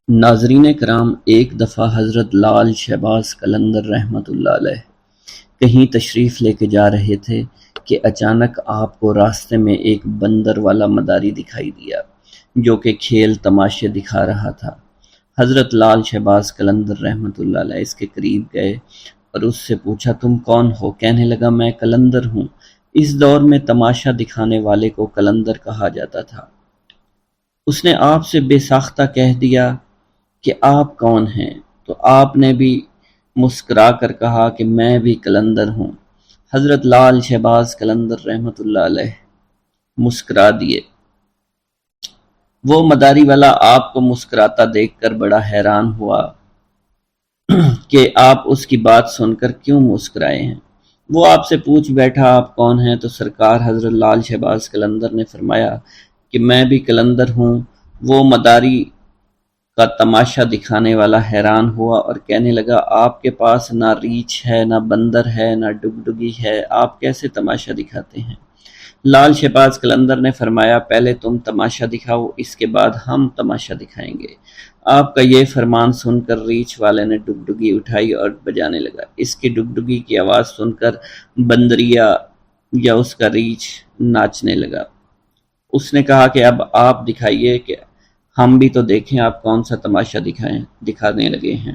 ناظرین کرام، ایک دفعہ حضرت لال شہباز قلندر رحمۃ اللہ علیہ کہیں تشریف لے کے جا رہے تھے کہ اچانک آپ کو راستے میں ایک بندر والا مداری دکھائی دیا جو کہ کھیل تماشے دکھا رہا تھا۔ حضرت لال شہباز قلندر رحمۃ اللہ علیہ اس کے قریب گئے اور اس سے پوچھا، تم کون ہو؟ کہنے لگا، میں قلندر ہوں۔ اس دور میں تماشا دکھانے والے کو قلندر کہا جاتا تھا۔ اس نے آپ سے بے ساختہ کہہ دیا کہ آپ کون ہیں؟ تو آپ نے بھی مسکرا کر کہا کہ میں بھی قلندر ہوں۔ حضرت لال شہباز قلندر رحمۃ اللہ علیہ مسکرا دیے۔ وہ مداری والا آپ کو مسکراتا دیکھ کر بڑا حیران ہوا کہ آپ اس کی بات سن کر کیوں مسکرائے ہیں۔ وہ آپ سے پوچھ بیٹھا، آپ کون ہیں؟ تو سرکار حضرت لال شہباز قلندر نے فرمایا کہ میں بھی قلندر ہوں۔ وہ مداری کا تماشا دکھانے والا حیران ہوا اور کہنے لگا، آپ کے پاس نہ ریچھ ہے، نہ بندر ہے، نہ ڈگڈگی ہے، آپ کیسے تماشا دکھاتے ہیں؟ لال شہباز قلندر نے فرمایا، پہلے تم تماشا دکھاؤ، اس کے بعد ہم تماشا دکھائیں گے۔ آپ کا یہ فرمان سن کر ریچھ والے نے ڈگڈگی اٹھائی اور بجانے لگا۔ اس کی ڈگڈگی کی آواز سن کر بندریا یا اس کا ریچھ ناچنے لگا۔ اس نے کہا کہ اب آپ دکھائیے کہ ہم بھی تو دیکھیں آپ کون سا تماشا دکھانے لگے ہیں۔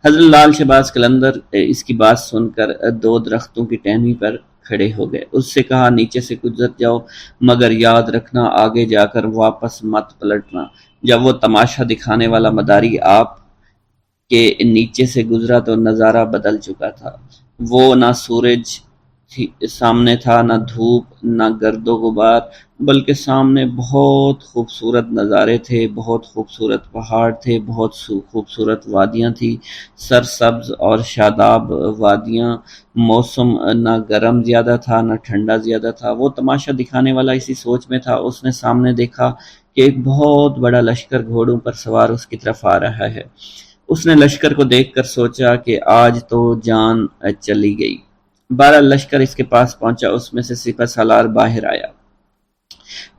حضرت لال شہباز قلندر اس کی بات سن کر دو درختوں کی ٹہنی پر کھڑے ہو گئے۔ اس سے کہا، نیچے سے گزر جاؤ، مگر یاد رکھنا آگے جا کر واپس مت پلٹنا۔ جب وہ تماشا دکھانے والا مداری آپ کے نیچے سے گزرا تو نظارہ بدل چکا تھا۔ وہ نہ سورج سامنے تھا، نہ دھوپ، نہ گرد و غبار، بلکہ سامنے بہت خوبصورت نظارے تھے، بہت خوبصورت پہاڑ تھے، بہت خوبصورت وادیاں تھی، سرسبز اور شاداب وادیاں۔ موسم نہ گرم زیادہ تھا نہ ٹھنڈا زیادہ تھا۔ وہ تماشا دکھانے والا اسی سوچ میں تھا۔ اس نے سامنے دیکھا کہ ایک بہت بڑا لشکر گھوڑوں پر سوار اس کی طرف آ رہا ہے۔ اس نے لشکر کو دیکھ کر سوچا کہ آج تو جان چلی گئی۔ بہرحال لشکر اس کے پاس پہنچا، اس میں سے سپہ سالار باہر آیا۔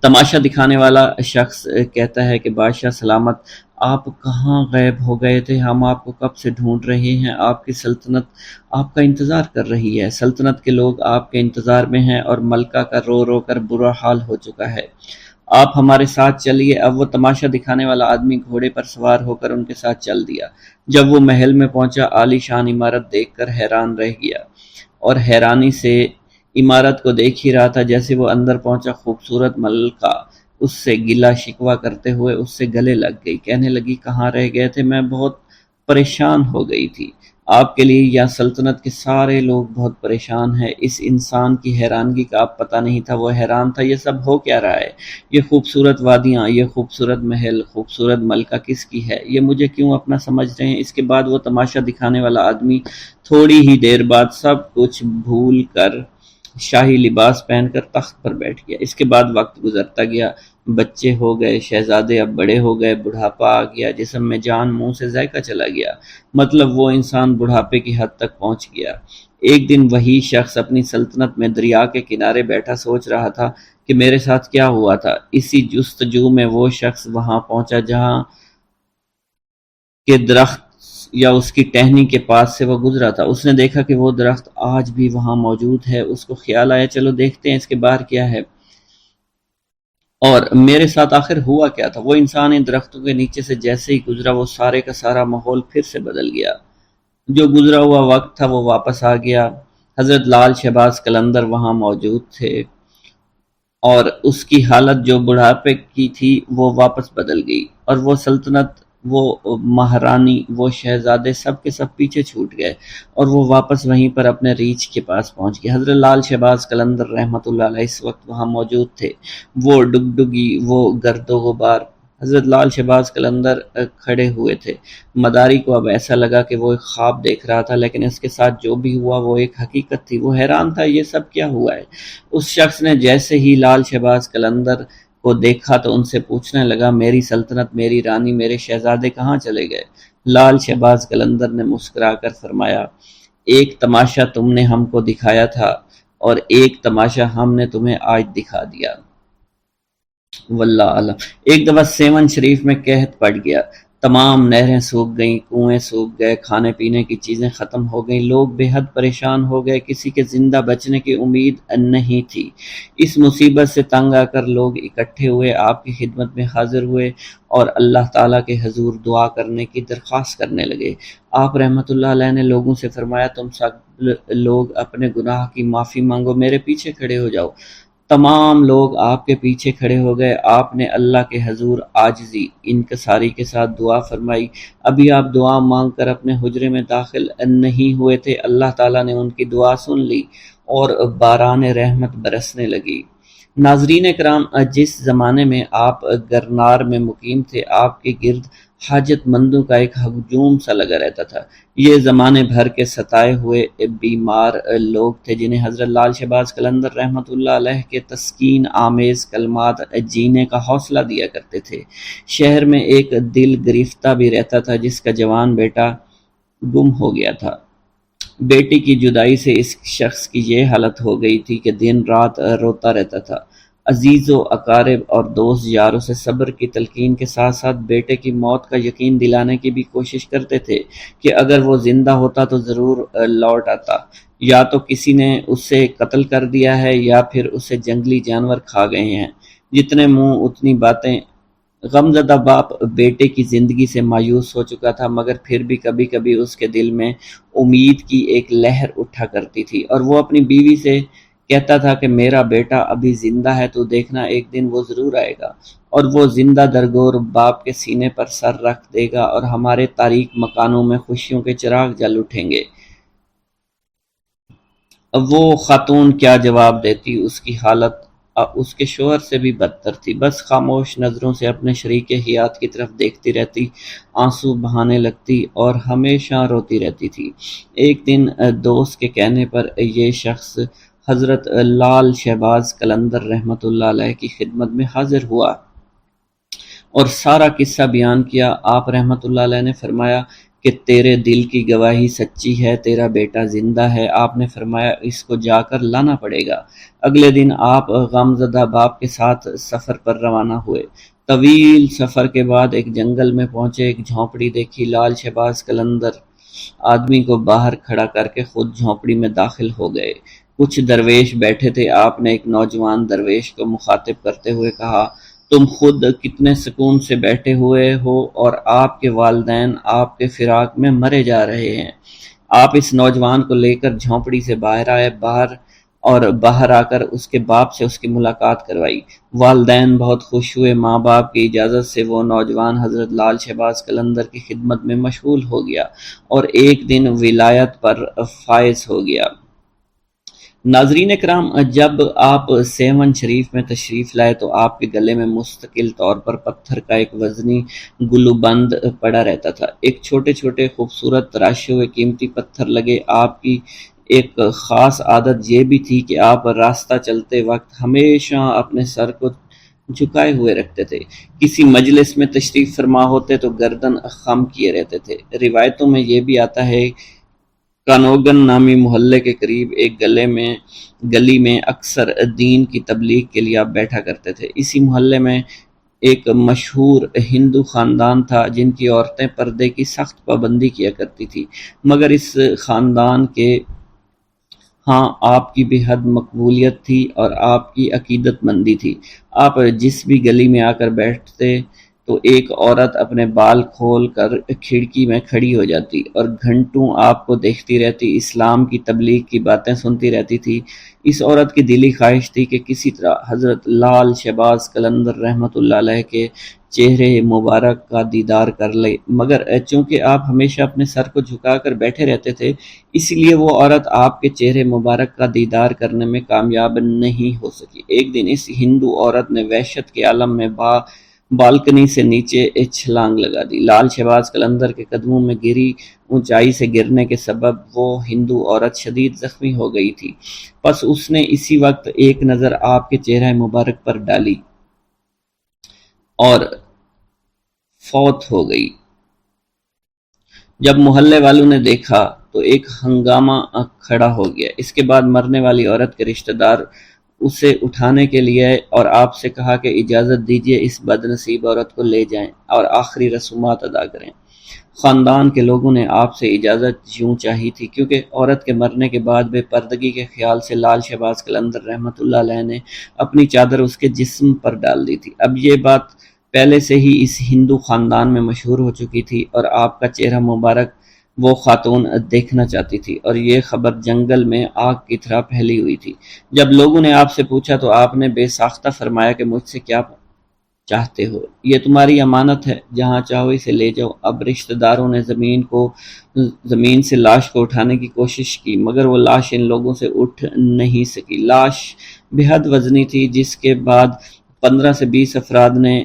تماشا دکھانے والا شخص کہتا ہے کہ بادشاہ سلامت، آپ کہاں غائب ہو گئے تھے؟ ہم آپ کو کب سے ڈھونڈ رہے ہیں۔ آپ کی سلطنت آپ کا انتظار کر رہی ہے۔ سلطنت کے لوگ آپ کے انتظار میں ہیں اور ملکہ کا رو رو کر برا حال ہو چکا ہے۔ آپ ہمارے ساتھ چلیے۔ اب وہ تماشا دکھانے والا آدمی گھوڑے پر سوار ہو کر ان کے ساتھ چل دیا۔ جب وہ محل میں پہنچا، عالی شان عمارت دیکھ کر حیران رہ گیا اور حیرانی سے عمارت کو دیکھ ہی رہا تھا۔ جیسے وہ اندر پہنچا، خوبصورت ملکہ اس سے گلہ شکوہ کرتے ہوئے اس سے گلے لگ گئی۔ کہنے لگی، کہاں رہ گئے تھے؟ میں بہت پریشان ہو گئی تھی۔ آپ کے لیے یا سلطنت کے سارے لوگ بہت پریشان ہیں۔ اس انسان کی حیرانگی کا آپ پتہ نہیں تھا۔ وہ حیران تھا، یہ سب ہو کیا رہا ہے؟ یہ خوبصورت وادیاں، یہ خوبصورت محل، خوبصورت ملکہ کس کی ہے؟ یہ مجھے کیوں اپنا سمجھ رہے ہیں؟ اس کے بعد وہ تماشا دکھانے والا آدمی تھوڑی ہی دیر بعد سب کچھ بھول کر شاہی لباس پہن کر تخت پر بیٹھ گیا۔ اس کے بعد وقت گزرتا گیا، بچے ہو گئے، شہزادے اب بڑے ہو گئے، بڑھاپا آ گیا، جسم میں جان، منہ سے ذائقہ چلا گیا۔ مطلب وہ انسان بڑھاپے کی حد تک پہنچ گیا۔ ایک دن وہی شخص اپنی سلطنت میں دریا کے کنارے بیٹھا سوچ رہا تھا کہ میرے ساتھ کیا ہوا تھا۔ اسی جستجو میں وہ شخص وہاں پہنچا جہاں کے درخت یا اس کی ٹہنی کے پاس سے وہ گزرا تھا۔ اس نے دیکھا کہ وہ درخت آج بھی وہاں موجود ہے۔ اس کو خیال آیا، چلو دیکھتے ہیں اس کے باہر کیا ہے اور میرے ساتھ آخر ہوا کیا تھا۔ وہ انسان ان درختوں کے نیچے سے جیسے ہی گزرا، وہ سارے کا سارا ماحول پھر سے بدل گیا۔ جو گزرا ہوا وقت تھا وہ واپس آ گیا۔ حضرت لال شہباز قلندر وہاں موجود تھے اور اس کی حالت جو بڑھاپے کی تھی وہ واپس بدل گئی، اور وہ سلطنت، وہ مہارانی، وہ شہزادے سب کے سب پیچھے چھوٹ گئے اور وہ واپس وہیں پر اپنے ریچھ کے پاس پہنچ گئے۔ حضرت لال شہباز قلندر رحمۃ اللہ علیہ اس وقت وہاں موجود تھے۔ وہ ڈگڈگی، وہ گرد و غبار، حضرت لال شہباز قلندر کھڑے ہوئے تھے۔ مداری کو اب ایسا لگا کہ وہ ایک خواب دیکھ رہا تھا، لیکن اس کے ساتھ جو بھی ہوا وہ ایک حقیقت تھی۔ وہ حیران تھا، یہ سب کیا ہوا ہے؟ اس شخص نے جیسے ہی لال شہباز قلندر کو دیکھا تو ان سے پوچھنے لگا، میری سلطنت، میری رانی، میرے شہزادے کہاں چلے گئے؟ لال شہباز قلندر نے مسکرا کر فرمایا، ایک تماشا تم نے ہم کو دکھایا تھا اور ایک تماشا ہم نے تمہیں آج دکھا دیا۔ واللہ عالم۔ ایک دفعہ سیون شریف میں قحط پڑ گیا۔ تمام نہریں سوکھ گئیں، کنویں سوکھ گئے، کھانے پینے کی چیزیں ختم ہو گئیں، لوگ بے حد پریشان ہو گئے، کسی کے زندہ بچنے کی امید نہیں تھی۔ اس مصیبت سے تنگ آ کر لوگ اکٹھے ہوئے، آپ کی خدمت میں حاضر ہوئے اور اللہ تعالیٰ کے حضور دعا کرنے کی درخواست کرنے لگے۔ آپ رحمۃ اللہ علیہ نے لوگوں سے فرمایا، تم سب لوگ اپنے گناہ کی معافی مانگو، میرے پیچھے کھڑے ہو جاؤ۔ تمام لوگ آپ کے پیچھے کھڑے ہو گئے۔ آپ نے اللہ کے حضور عاجزی انکساری کے ساتھ دعا فرمائی۔ ابھی آپ دعا مانگ کر اپنے حجرے میں داخل نہیں ہوئے تھے، اللہ تعالیٰ نے ان کی دعا سن لی اور باران رحمت برسنے لگی۔ ناظرین کرام، جس زمانے میں آپ گرنار میں مقیم تھے، آپ کے گرد حاجت مندوں کا ایک ہجوم سا لگا رہتا تھا۔ یہ زمانے بھر کے ستائے ہوئے بیمار لوگ تھے جنہیں حضرت لال شہباز قلندر رحمۃ اللہ علیہ کے تسکین آمیز کلمات جینے کا حوصلہ دیا کرتے تھے۔ شہر میں ایک دل گرفتہ بھی رہتا تھا جس کا جوان بیٹا گم ہو گیا تھا۔ بیٹی کی جدائی سے اس شخص کی یہ حالت ہو گئی تھی کہ دن رات روتا رہتا تھا۔ عزیز و اقارب اور دوست یاروں سے صبر کی تلقین کے ساتھ ساتھ بیٹے کی موت کا یقین دلانے کی بھی کوشش کرتے تھے کہ اگر وہ زندہ ہوتا تو ضرور لوٹ آتا، یا تو کسی نے اسے قتل کر دیا ہے یا پھر اسے جنگلی جانور کھا گئے ہیں۔ جتنے منہ اتنی باتیں۔ غمزدہ باپ بیٹے کی زندگی سے مایوس ہو چکا تھا، مگر پھر بھی کبھی کبھی اس کے دل میں امید کی ایک لہر اٹھا کرتی تھی، اور وہ اپنی بیوی سے کہتا تھا کہ میرا بیٹا ابھی زندہ ہے، تو دیکھنا ایک دن وہ ضرور آئے گا اور وہ زندہ درگور باپ کے سینے پر سر رکھ دے گا اور ہمارے تاریک مکانوں میں خوشیوں کے چراغ جل اٹھیں گے۔ اب وہ خاتون کیا جواب دیتی؟ اس کی حالت اس کے شوہر سے بھی بدتر تھی۔ بس خاموش نظروں سے اپنے شریک حیات کی طرف دیکھتی رہتی، آنسو بہانے لگتی اور ہمیشہ روتی رہتی تھی۔ ایک دن دوست کے کہنے پر یہ شخص حضرت لال شہباز قلندر رحمۃ اللہ علیہ کی خدمت میں حاضر ہوا اور سارا قصہ بیان کیا۔ آپ رحمۃ اللہ علیہ نے فرمایا کہ تیرے دل کی گواہی سچی ہے، تیرا بیٹا زندہ ہے۔ آپ نے فرمایا اس کو جا کر لانا پڑے گا۔ اگلے دن آپ غمزدہ باپ کے ساتھ سفر پر روانہ ہوئے۔ طویل سفر کے بعد ایک جنگل میں پہنچے، ایک جھونپڑی دیکھی۔ لال شہباز قلندر آدمی کو باہر کھڑا کر کے خود جھونپڑی میں داخل ہو گئے۔ کچھ درویش بیٹھے تھے۔ آپ نے ایک نوجوان درویش کو مخاطب کرتے ہوئے کہا، تم خود کتنے سکون سے بیٹھے ہوئے ہو اور آپ کے والدین آپ کے فراق میں مرے جا رہے ہیں۔ آپ اس نوجوان کو لے کر جھونپڑی سے باہر آئے، باہر آ کر اس کے باپ سے اس کی ملاقات کروائی۔ والدین بہت خوش ہوئے۔ ماں باپ کی اجازت سے وہ نوجوان حضرت لال شہباز قلندر کی خدمت میں مشغول ہو گیا اور ایک دن ولایت پر فائز ہو گیا۔ ناظرین کرام، جب آپ سیون شریف میں تشریف لائے تو آپ کے گلے میں مستقل طور پر پتھر کا ایک وزنی گلوبند پڑا رہتا تھا۔ ایک چھوٹے چھوٹے خوبصورت تراشے ہوئے قیمتی پتھر لگے۔ آپ کی ایک خاص عادت یہ بھی تھی کہ آپ راستہ چلتے وقت ہمیشہ اپنے سر کو جھکائے ہوئے رکھتے تھے۔ کسی مجلس میں تشریف فرما ہوتے تو گردن خم کیے رہتے تھے۔ روایتوں میں یہ بھی آتا ہے کانوگن نامی محلے کے قریب ایک گلی میں اکثر دین کی تبلیغ کے لیے آپ بیٹھا کرتے تھے۔ اسی محلے میں ایک مشہور ہندو خاندان تھا جن کی عورتیں پردے کی سخت پابندی کیا کرتی تھی، مگر اس خاندان کے ہاں آپ کی بے حد مقبولیت تھی اور آپ کی عقیدت مندی تھی۔ آپ جس بھی گلی میں آ کر بیٹھتے تو ایک عورت اپنے بال کھول کر کھڑکی میں کھڑی ہو جاتی اور گھنٹوں آپ کو دیکھتی رہتی، اسلام کی تبلیغ کی باتیں سنتی رہتی تھی۔ اس عورت کی دلی خواہش تھی کہ کسی طرح حضرت لال شہباز قلندر رحمۃ اللہ علیہ کے چہرے مبارک کا دیدار کر لے، مگر چونکہ آپ ہمیشہ اپنے سر کو جھکا کر بیٹھے رہتے تھے، اس لیے وہ عورت آپ کے چہرے مبارک کا دیدار کرنے میں کامیاب نہیں ہو سکی۔ ایک دن اس ہندو عورت نے وحشت کے عالم میں بالکنی سے نیچے چھلانگ لگا دی۔ لال شہباز قلندر کے قدموں میں گری اونچائی سے گرنے کے سبب وہ ہندو عورت شدید زخمی ہو گئی تھی، پس اس نے اسی وقت ایک نظر آپ کے چہرہ مبارک پر ڈالی اور فوت ہو گئی۔ جب محلے والوں نے دیکھا تو ایک ہنگامہ کھڑا ہو گیا۔ اس کے بعد مرنے والی عورت کے رشتہ دار اسے اٹھانے کے لیے اور آپ سے کہا کہ اجازت دیجیے اس بد نصیب عورت کو لے جائیں اور آخری رسومات ادا کریں۔ خاندان کے لوگوں نے آپ سے اجازت یوں چاہی تھی کیونکہ عورت کے مرنے کے بعد بے پردگی کے خیال سے لال شہباز قلندر رحمۃ اللہ علیہ نے اپنی چادر اس کے جسم پر ڈال دی تھی۔ اب یہ بات پہلے سے ہی اس ہندو خاندان میں مشہور ہو چکی تھی اور آپ کا چہرہ مبارک وہ خاتون دیکھنا چاہتی تھی، اور یہ خبر جنگل میں آگ کی طرح پھیلی ہوئی تھی۔ جب لوگوں نے آپ سے پوچھا تو آپ نے بے ساختہ فرمایا کہ مجھ سے کیا چاہتے ہو، یہ تمہاری امانت ہے، جہاں چاہو اسے لے جاؤ۔ اب رشتہ داروں نے زمین سے لاش کو اٹھانے کی کوشش کی، مگر وہ لاش ان لوگوں سے اٹھ نہیں سکی۔ لاش بے حد وزنی تھی، جس کے بعد 15 سے 20 افراد نے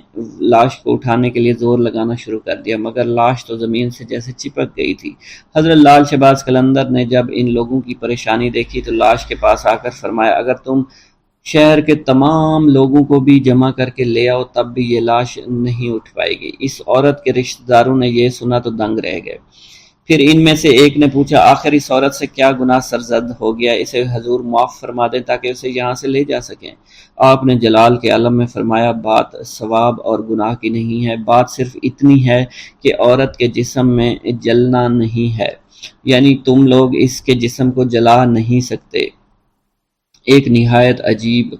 لاش کو اٹھانے کے لیے زور لگانا شروع کر دیا، مگر لاش تو زمین سے جیسے چپک گئی تھی۔ حضرت لال شہباز قلندر نے جب ان لوگوں کی پریشانی دیکھی تو لاش کے پاس آ کر فرمایا، اگر تم شہر کے تمام لوگوں کو بھی جمع کر کے لے آؤ تب بھی یہ لاش نہیں اٹھ پائے گی۔ اس عورت کے رشتہ داروں نے یہ سنا تو دنگ رہ گئے۔ پھر ان میں سے ایک نے پوچھا، آخر اس عورت سے کیا گناہ سرزد ہو گیا، اسے حضور معاف فرما دیں تاکہ اسے یہاں سے لے جا سکیں۔ آپ نے جلال کے عالم میں فرمایا، بات ثواب اور گناہ کی نہیں ہے، بات صرف اتنی ہے کہ عورت کے جسم میں جلنا نہیں ہے، یعنی تم لوگ اس کے جسم کو جلا نہیں سکتے۔ ایک نہایت عجیب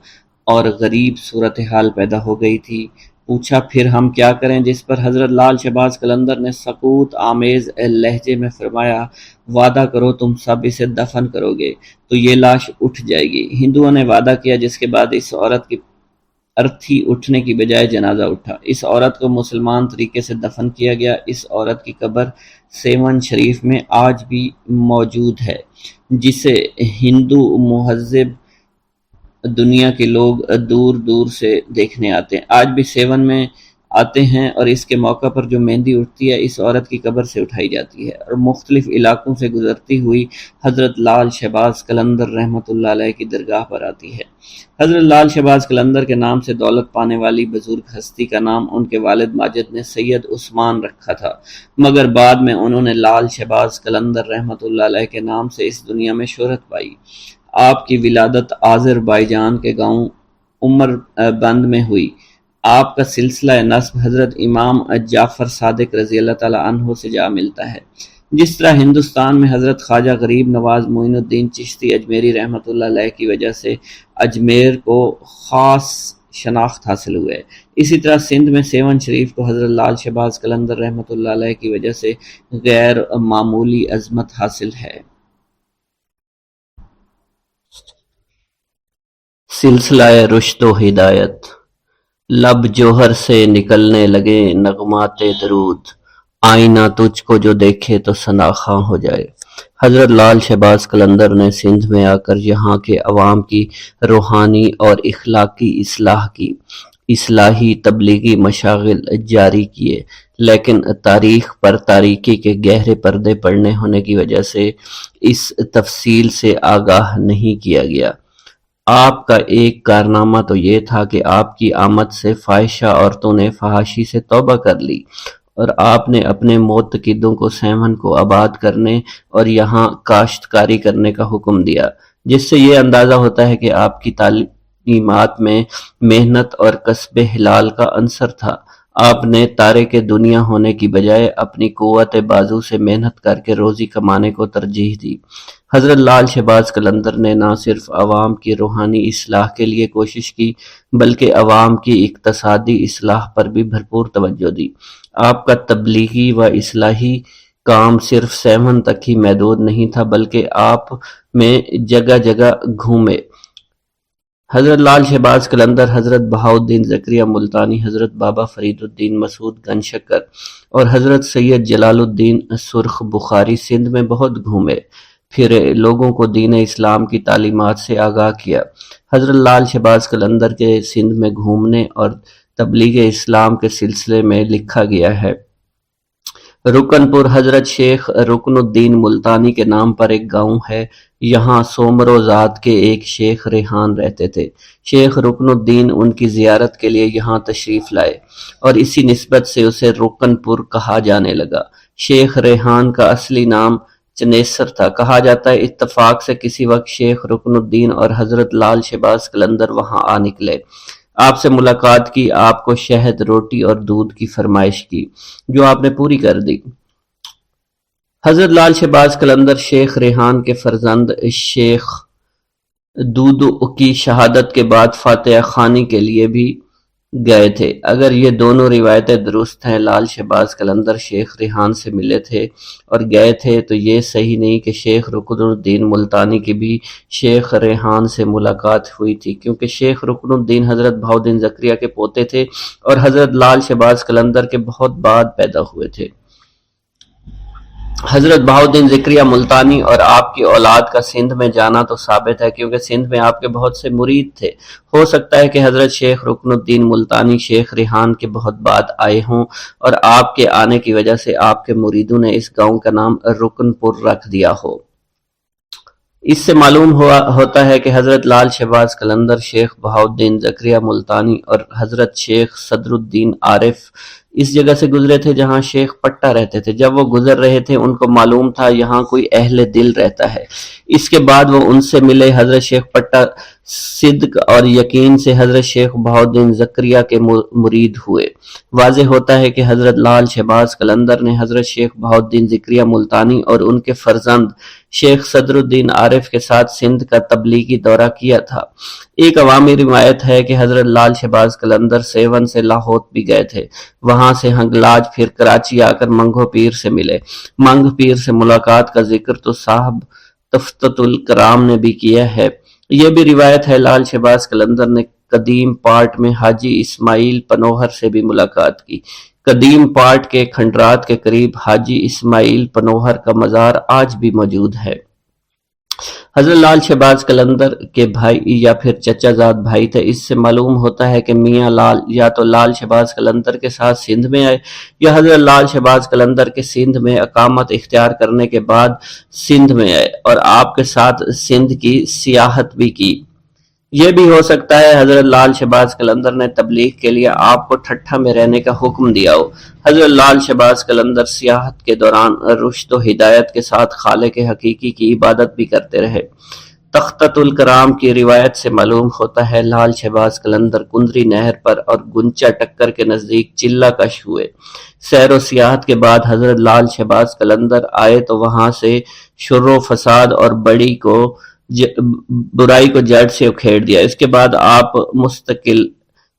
اور غریب صورتحال پیدا ہو گئی تھی۔ پوچھا، پھر ہم کیا کریں؟ جس پر حضرت لال شہباز قلندر نے سکوت آمیز لہجے میں فرمایا، وعدہ کرو تم سب اسے دفن کرو گے تو یہ لاش اٹھ جائے گی۔ ہندوؤں نے وعدہ کیا، جس کے بعد اس عورت کی ارتھی اٹھنے کی بجائے جنازہ اٹھا۔ اس عورت کو مسلمان طریقے سے دفن کیا گیا۔ اس عورت کی قبر سیون شریف میں آج بھی موجود ہے، جسے ہندو مہذب دنیا کے لوگ دور دور سے دیکھنے آتے ہیں۔ آج بھی سیون میں آتے ہیں اور اس کے موقع پر جو مہندی اٹھتی ہے اس عورت کی قبر سے اٹھائی جاتی ہے اور مختلف علاقوں سے گزرتی ہوئی حضرت لال شہباز قلندر رحمۃ اللہ علیہ کی درگاہ پر آتی ہے۔ حضرت لال شہباز قلندر کے نام سے دولت پانے والی بزرگ ہستی کا نام ان کے والد ماجد نے سید عثمان رکھا تھا، مگر بعد میں انہوں نے لال شہباز قلندر رحمۃ اللہ علیہ کے نام سے اس دنیا میں شہرت پائی۔ آپ کی ولادت آذربائیجان کے گاؤں عمر بند میں ہوئی۔ آپ کا سلسلہ نسب حضرت امام جعفر صادق رضی اللہ تعالیٰ عنہ سے جا ملتا ہے۔ جس طرح ہندوستان میں حضرت خواجہ غریب نواز معین الدین چشتی اجمیری رحمۃ اللہ علیہ کی وجہ سے اجمیر کو خاص شناخت حاصل ہوئے، اسی طرح سندھ میں سیون شریف کو حضرت لال شہباز قلندر رحمۃ اللہ علیہ کی وجہ سے غیر معمولی عظمت حاصل ہے۔ سلسلہ رشد و ہدایت۔ لب جوہر سے نکلنے لگے نغمات درود، آئینہ تجھ کو جو دیکھے تو ثناخواں ہو جائے۔ حضرت لال شہباز قلندر نے سندھ میں آ کر یہاں کے عوام کی روحانی اور اخلاقی اصلاح کی، اصلاحی تبلیغی مشاغل جاری کیے، لیکن تاریخ پر تاریکی کے گہرے پردے پڑنے ہونے کی وجہ سے اس تفصیل سے آگاہ نہیں کیا گیا۔ آپ کا ایک کارنامہ تو یہ تھا کہ آپ کی آمد سے فاحشہ عورتوں نے فحاشی سے توبہ کر لی اور آپ نے اپنے معتقدوں کو سیون کو آباد کرنے اور یہاں کاشتکاری کرنے کا حکم دیا، جس سے یہ اندازہ ہوتا ہے کہ آپ کی تعلیمات میں محنت اور کسب حلال کا عنصر تھا۔ آپ نے تارک دنیا ہونے کی بجائے اپنی قوت بازو سے محنت کر کے روزی کمانے کو ترجیح دی۔ حضرت لال شہباز قلندر نے نہ صرف عوام کی روحانی اصلاح کے لیے کوشش کی بلکہ عوام کی اقتصادی اصلاح پر بھی بھرپور توجہ دی۔ آپ کا تبلیغی و اصلاحی کام صرف سیون تک ہی محدود نہیں تھا بلکہ آپ میں جگہ جگہ گھومے۔ حضرت لال شہباز قلندر حضرت بہاؤالدین زکریا ملتانی، حضرت بابا فرید الدین مسعود گن شکر اور حضرت سید جلال الدین سرخ بخاری سندھ میں بہت گھومے پھرے، لوگوں کو دین اسلام کی تعلیمات سے آگاہ کیا۔ حضرت لال شہباز قلندر کے سندھ میں گھومنے اور تبلیغ اسلام کے سلسلے میں لکھا گیا ہے۔ رکن پور حضرت شیخ رکن الدین ملتانی کے نام پر ایک گاؤں ہے، یہاں سومرو ذات کے ایک شیخ ریحان رہتے تھے۔ شیخ رکن الدین ان کی زیارت کے لیے یہاں تشریف لائے اور اسی نسبت سے اسے رکن پور کہا جانے لگا۔ شیخ ریحان کا اصلی نام چنیسر تھا۔ کہا جاتا ہے اتفاق سے کسی وقت شیخ رکن الدین اور حضرت لال شہباز قلندر وہاں آ نکلے۔ آپ سے ملاقات کی، آپ کو شہد، روٹی اور دودھ کی فرمائش کی، جو آپ نے پوری کر دی۔ حضرت لال شہباز قلندر شیخ ریحان کے فرزند شیخ دودو کی شہادت کے بعد فاتحہ خوانی کے لیے بھی گئے تھے۔ اگر یہ دونوں روایتیں درست ہیں، لال شہباز قلندر شیخ ریحان سے ملے تھے اور گئے تھے، تو یہ صحیح نہیں کہ شیخ رکن الدین ملتانی کی بھی شیخ ریحان سے ملاقات ہوئی تھی، کیونکہ شیخ رکن الدین حضرت بہاؤالدین زکریا کے پوتے تھے اور حضرت لال شہباز قلندر کے بہت بعد پیدا ہوئے تھے۔ حضرت بہاؤالدین زکریا ملتانی اور آپ کی اولاد کا سندھ میں جانا تو ثابت ہے، کیونکہ سندھ میں آپ کے بہت سے مرید تھے۔ ہو سکتا ہے کہ حضرت شیخ رکن الدین ملتانی شیخ ریحان کے بہت بعد آئے ہوں اور آپ کے آنے کی وجہ سے آپ کے مریدوں نے اس گاؤں کا نام رکن پور رکھ دیا ہو۔ اس سے معلوم ہوتا ہے کہ حضرت لال شہباز قلندر شیخ بہاؤالدین زکریا ملتانی اور حضرت شیخ صدر الدین عارف اس جگہ سے گزرے تھے جہاں شیخ پٹا رہتے تھے۔ جب وہ گزر رہے تھے ان کو معلوم تھا یہاں کوئی اہل دل رہتا ہے۔ اس کے بعد وہ ان سے ملے۔ حضرت شیخ پٹا صدق اور یقین سے حضرت شیخ بہاؤالدین زکریا کے مرید ہوئے۔ واضح ہوتا ہے کہ حضرت لال شہباز قلندر نے حضرت شیخ بہاؤالدین زکریا ملتانی اور ان کے فرزند شیخ صدر الدین عارف کے ساتھ سندھ کا تبلیغی دورہ کیا تھا۔ ایک عوامی روایت ہے کہ حضرت لال شہباز قلندر سیون سے لاہور بھی گئے تھے، وہاں سے ہنگلاج، پھر کراچی آ کر منگھو پیر سے ملے۔ منگھ پیر سے ملاقات کا ذکر تو صاحب تفتۃ الکرام نے بھی کیا ہے۔ یہ بھی روایت ہے لال شہباز قلندر نے قدیم پاٹ میں حاجی اسماعیل پنوہر سے بھی ملاقات کی۔ قدیم پاٹ کے کھنڈرات کے قریب حاجی اسماعیل پنوہر کا مزار آج بھی موجود ہے۔ حضرت لال شہباز قلندر کے بھائی یا پھر چچا زاد بھائی تھے۔ اس سے معلوم ہوتا ہے کہ میاں لال یا تو لال شہباز قلندر کے ساتھ سندھ میں آئے یا حضرت لال شہباز قلندر کے سندھ میں اقامت اختیار کرنے کے بعد سندھ میں آئے اور آپ کے ساتھ سندھ کی سیاحت بھی کی۔ یہ بھی ہو سکتا ہے حضرت لال شہباز قلندر نے تبلیغ کے لیے آپ کو ٹھٹھا میں رہنے کا حکم دیا ہو۔ حضرت لال شہباز قلندر سیاحت کے دوران رشد و ہدایت کے ساتھ خالق حقیقی کی عبادت بھی کرتے رہے۔ تفتۃ الکرام کی روایت سے معلوم ہوتا ہے لال شہباز قلندر کندری نہر پر اور گنچا ٹکر کے نزدیک چلہ کش ہوئے۔ سیر و سیاحت کے بعد حضرت لال شہباز قلندر آئے تو وہاں سے شر و فساد اور برائی کو جڑ سے اکھیڑ دیا۔ اس کے بعد آپ مستقل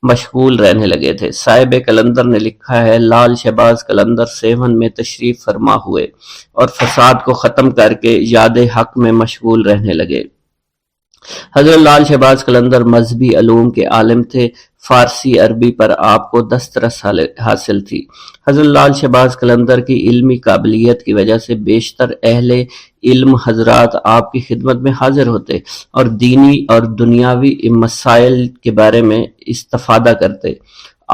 مشغول رہنے لگے تھے۔ صاحب قلندر نے لکھا ہے لال شہباز قلندر سیون میں تشریف فرما ہوئے اور فساد کو ختم کر کے یاد حق میں مشغول رہنے لگے۔ حضرت لال شہباز قلندر مذہبی علوم کے عالم تھے۔ فارسی عربی پر آپ کو دسترس حاصل تھی۔ حضرت لال شہباز قلندر کی علمی قابلیت کی وجہ سے بیشتر اہل علم حضرات آپ کی خدمت میں حاضر ہوتے اور دینی اور دنیاوی مسائل کے بارے میں استفادہ کرتے۔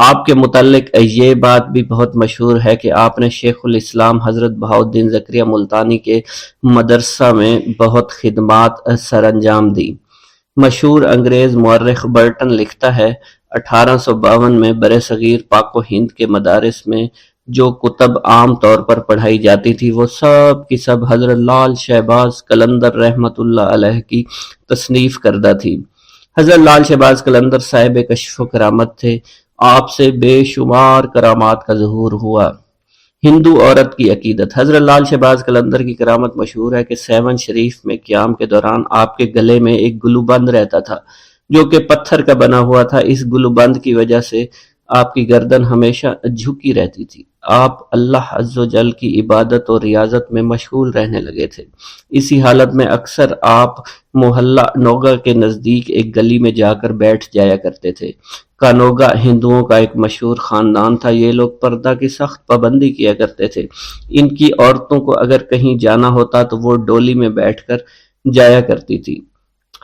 آپ کے متعلق یہ بات بھی بہت مشہور ہے کہ آپ نے شیخ الاسلام حضرت بہاؤالدین زکریا ملتانی کے مدرسہ میں بہت خدمات سر انجام دی۔ مشہور انگریز مورخ برٹن لکھتا ہے 1852 میں برصغیر پاک و ہند کے مدارس میں جو کتب عام طور پر پڑھائی جاتی تھی وہ سب کی سب حضرت لال شہباز قلندر رحمت اللہ علیہ کی تصنیف کردہ تھی۔ حضرت لال شہباز قلندر صاحب کشف و کرامت تھے۔ آپ سے بے شمار کرامات کا ظہور ہوا۔ ہندو عورت کی عقیدت۔ حضرت لال شہباز قلندر کی کرامت مشہور ہے کہ سیون شریف میں قیام کے دوران آپ کے گلے میں ایک گلوبند رہتا تھا جو کہ پتھر کا بنا ہوا تھا۔ اس گلوبند کی وجہ سے آپ کی گردن ہمیشہ جھکی رہتی تھی۔ آپ اللہ عز و جل کی عبادت اور ریاضت میں مشغول رہنے لگے تھے۔ اسی حالت میں اکثر آپ محلہ نوگا کے نزدیک ایک گلی میں جا کر بیٹھ جایا کرتے تھے۔ کانوگا ہندوؤں کا ایک مشہور خاندان تھا۔ یہ لوگ پردہ کی سخت پابندی کیا کرتے تھے۔ ان کی عورتوں کو اگر کہیں جانا ہوتا تو وہ ڈولی میں بیٹھ کر جایا کرتی تھی۔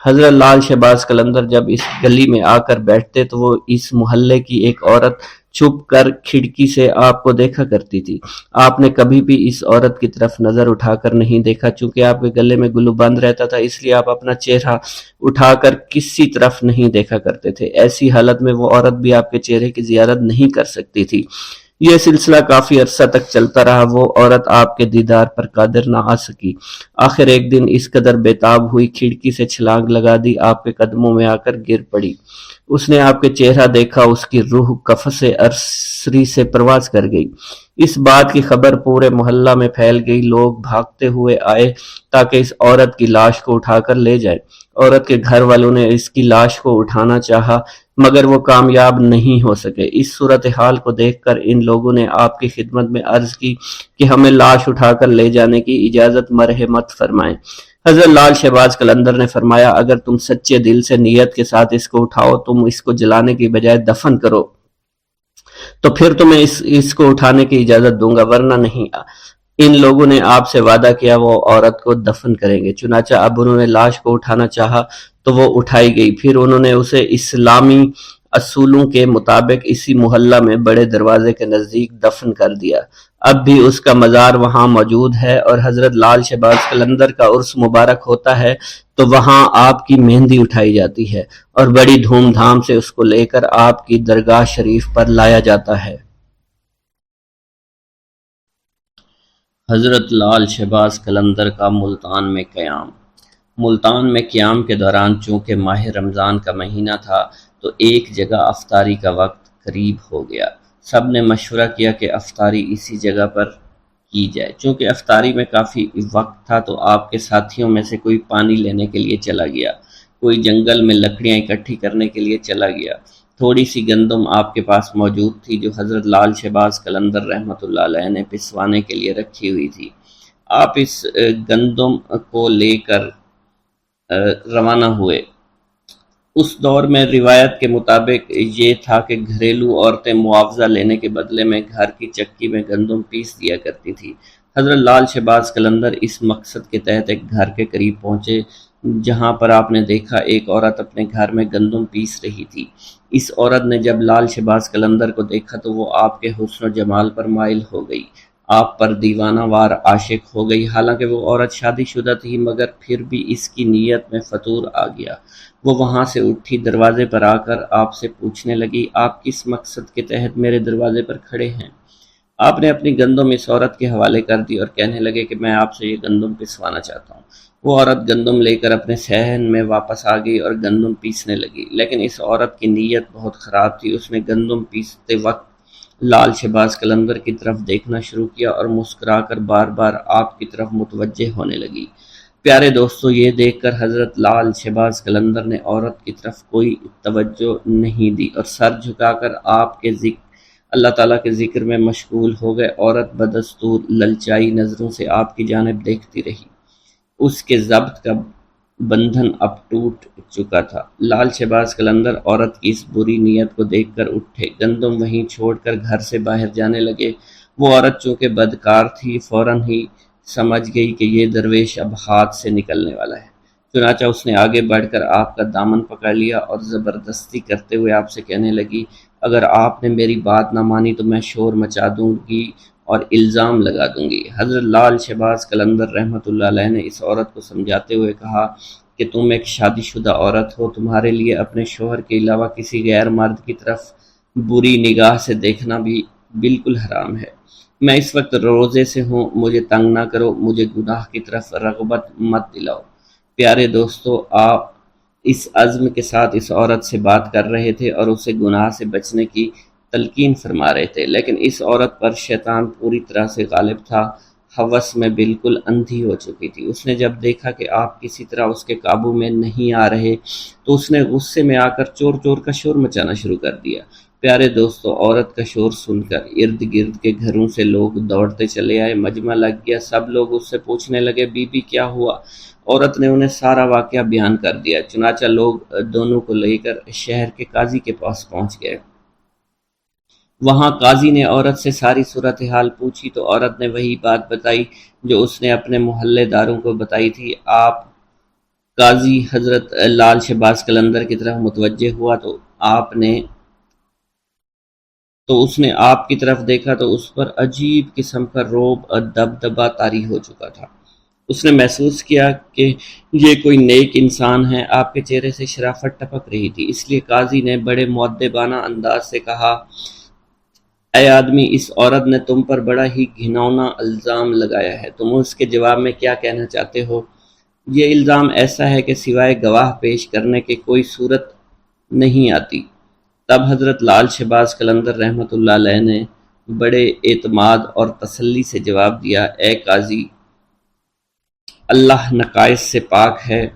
حضرت لال شہباز قلندر جب اس گلی میں آ کر بیٹھتے تو وہ اس محلے کی ایک عورت چھپ کر کھڑکی سے آپ کو دیکھا کرتی تھی۔ آپ نے کبھی بھی اس عورت کی طرف نظر اٹھا کر نہیں دیکھا، چونکہ آپ کے گلے میں گلو بند رہتا تھا، اس لیے آپ اپنا چہرہ اٹھا کر کسی طرف نہیں دیکھا کرتے تھے۔ ایسی حالت میں وہ عورت بھی آپ کے چہرے کی زیارت نہیں کر سکتی تھی۔ یہ سلسلہ کافی عرصہ تک چلتا رہا۔ وہ عورت آپ کے دیدار پر قادر نہ آ سکی۔ آخر ایک دن اس قدر بےتاب ہوئی، کھڑکی سے چھلانگ لگا دی، آپ کے قدموں میں آ کر گر پڑی۔ اس نے آپ کے چہرہ دیکھا، اس کی روح قفس ارسری سے پرواز کر گئی۔ اس بات کی خبر پورے محلہ میں پھیل گئی۔ لوگ بھاگتے ہوئے آئے تاکہ اس عورت کی لاش کو اٹھا کر لے جائے۔ عورت کے گھر والوں نے اس کی لاش کو اٹھانا چاہا مگر وہ کامیاب نہیں ہو سکے۔ اس صورتحال کو دیکھ کر ان لوگوں نے آپ کی خدمت میں عرض کی کہ ہمیں لاش اٹھا کر لے جانے کی اجازت مرحمت فرمائیں۔ حضرت لال شہباز قلندر نے فرمایا، اگر تم سچے دل سے نیت کے ساتھ اس کو اٹھاؤ، تم اس کو جلانے کی بجائے دفن کرو تو پھر تمہیں اس کو اٹھانے کی اجازت دوں گا، ورنہ نہیں۔ ان لوگوں نے آپ سے وعدہ کیا وہ عورت کو دفن کریں گے۔ چنانچہ اب انہوں نے لاش کو اٹھانا چاہا تو وہ اٹھائی گئی۔ پھر انہوں نے اسے اسلامی اصولوں کے مطابق اسی محلہ میں بڑے دروازے کے نزدیک دفن کر دیا۔ اب بھی اس کا مزار وہاں موجود ہے، اور حضرت لال شہباز قلندر کا عرس مبارک ہوتا ہے تو وہاں آپ کی مہندی اٹھائی جاتی ہے اور بڑی دھوم دھام سے اس کو لے کر آپ کی درگاہ شریف پر لایا جاتا ہے۔ حضرت لال شہباز قلندر کا ملتان میں قیام۔ ملتان میں قیام کے دوران چونکہ ماہ رمضان کا مہینہ تھا تو ایک جگہ افطاری کا وقت قریب ہو گیا۔ سب نے مشورہ کیا کہ افطاری اسی جگہ پر کی جائے۔ چونکہ افطاری میں کافی وقت تھا تو آپ کے ساتھیوں میں سے کوئی پانی لینے کے لیے چلا گیا، کوئی جنگل میں لکڑیاں اکٹھی کرنے کے لیے چلا گیا۔ تھوڑی سی گندم آپ کے پاس موجود تھی جو حضرت لال شہباز قلندر رحمۃ اللہ علیہ نے پسوانے کے لیے رکھی ہوئی تھی۔ آپ اس گندم کو لے کر روانہ ہوئے۔ اس دور میں روایت کے مطابق یہ تھا کہ گھریلو عورتیں معاوضہ لینے کے بدلے میں گھر کی چکی میں گندم پیس دیا کرتی تھی۔ حضرت لال شہباز قلندر اس مقصد کے تحت ایک گھر کے قریب پہنچے جہاں پر آپ نے دیکھا ایک عورت اپنے گھر میں گندم پیس رہی تھی۔ اس عورت نے جب لال شہباز قلندر کو دیکھا تو وہ آپ کے حسن و جمال پر مائل ہو گئی، آپ پر دیوانہ وار عاشق ہو گئی۔ حالانکہ وہ عورت شادی شدہ تھی مگر پھر بھی اس کی نیت میں فطور آ گیا۔ وہ وہاں سے اٹھی، دروازے پر آ کر آپ سے پوچھنے لگی، آپ کس مقصد کے تحت میرے دروازے پر کھڑے ہیں؟ آپ نے اپنی گندم اس عورت کے حوالے کر دی اور کہنے لگے کہ میں آپ سے یہ گندم پسوانا چاہتا ہوں۔ وہ عورت گندم لے کر اپنے صحن میں واپس آ گئی اور گندم پیسنے لگی، لیکن اس عورت کی نیت بہت خراب تھی۔ اس نے گندم پیستے وقت لال شہباز قلندر کی طرف دیکھنا شروع کیا اور مسکرا کر بار بار آپ کی طرف متوجہ ہونے لگی۔ پیارے دوستو، یہ دیکھ کر حضرت لال شہباز قلندر نے عورت کی طرف کوئی توجہ نہیں دی اور سر جھکا کر آپ کے اللہ تعالیٰ کے ذکر میں مشغول ہو گئے۔ عورت بدستور للچائی نظروں سے آپ کی جانب دیکھتی رہی۔ اس کے ضبط کا بندھن اب ٹوٹ چکا تھا۔ لال شہباز قلندر عورت کی اس بری نیت کو دیکھ کر اٹھے، گندم وہیں چھوڑ کر گھر سے باہر جانے لگے۔ وہ عورت چونکہ بدکار تھی فوراً ہی سمجھ گئی کہ یہ درویش اب ہاتھ سے نکلنے والا ہے۔ چنانچہ اس نے آگے بڑھ کر آپ کا دامن پکڑ لیا اور زبردستی کرتے ہوئے آپ سے کہنے لگی، اگر آپ نے میری بات نہ مانی تو میں شور مچا دوں گی اور الزام لگا دوں گی۔ حضرت لال شہباز قلندر رحمۃ اللہ علیہ نے اس عورت کو سمجھاتے ہوئے کہا کہ تم ایک شادی شدہ عورت ہو، تمہارے لیے اپنے شوہر کے علاوہ کسی غیر مرد کی طرف بری نگاہ سے دیکھنا بھی بالکل حرام ہے۔ میں اس وقت روزے سے ہوں، مجھے تنگ نہ کرو، مجھے گناہ کی طرف رغبت مت دلاؤ۔ پیارے دوستو، آپ اس عزم کے ساتھ اس عورت سے بات کر رہے تھے اور اسے گناہ سے بچنے کی تلقین فرما رہے تھے، لیکن اس عورت پر شیطان پوری طرح سے غالب تھا، ہوس میں بالکل اندھی ہو چکی تھی۔ اس نے جب دیکھا کہ آپ کسی طرح اس کے قابو میں نہیں آ رہے تو اس نے غصے میں آ کر چور چور کا شور مچانا شروع کر دیا۔ پیارے دوستو، عورت کا شور سن کر ارد گرد کے گھروں سے لوگ دوڑتے چلے آئے، مجمع لگ گیا، سب لوگ اس سے پوچھنے لگے، بی بی کیا ہوا؟ عورت نے انہیں سارا واقعہ بیان کر دیا۔ چنانچہ لوگ دونوں کو لے کر شہر کے قاضی کے پاس پہنچ گئے۔ وہاں قاضی نے عورت سے ساری صورتحال پوچھی تو عورت نے وہی بات بتائی جو اس نے اپنے محلے داروں کو بتائی تھی۔ قاضی حضرت لال شہباز قلندر کی طرف متوجہ ہوا تو اس نے آپ کی طرف دیکھا تو اس پر عجیب قسم کا رعب اور دبدبہ طاری ہو چکا تھا۔ اس نے محسوس کیا کہ یہ کوئی نیک انسان ہے۔ آپ کے چہرے سے شرافت ٹپک رہی تھی، اس لیے قاضی نے بڑے مؤدبانہ انداز سے کہا، اے آدمی، اس عورت نے تم پر بڑا ہی گھناؤنا الزام لگایا ہے، تم اس کے جواب میں کیا کہنا چاہتے ہو؟ یہ الزام ایسا ہے کہ سوائے گواہ پیش کرنے کے کوئی صورت نہیں آتی۔ تب حضرت لال شہباز قلندر رحمۃ اللہ علیہ نے بڑے اعتماد اور تسلی سے جواب دیا، اے قاضی، اللہ نقائص سے پاک ہے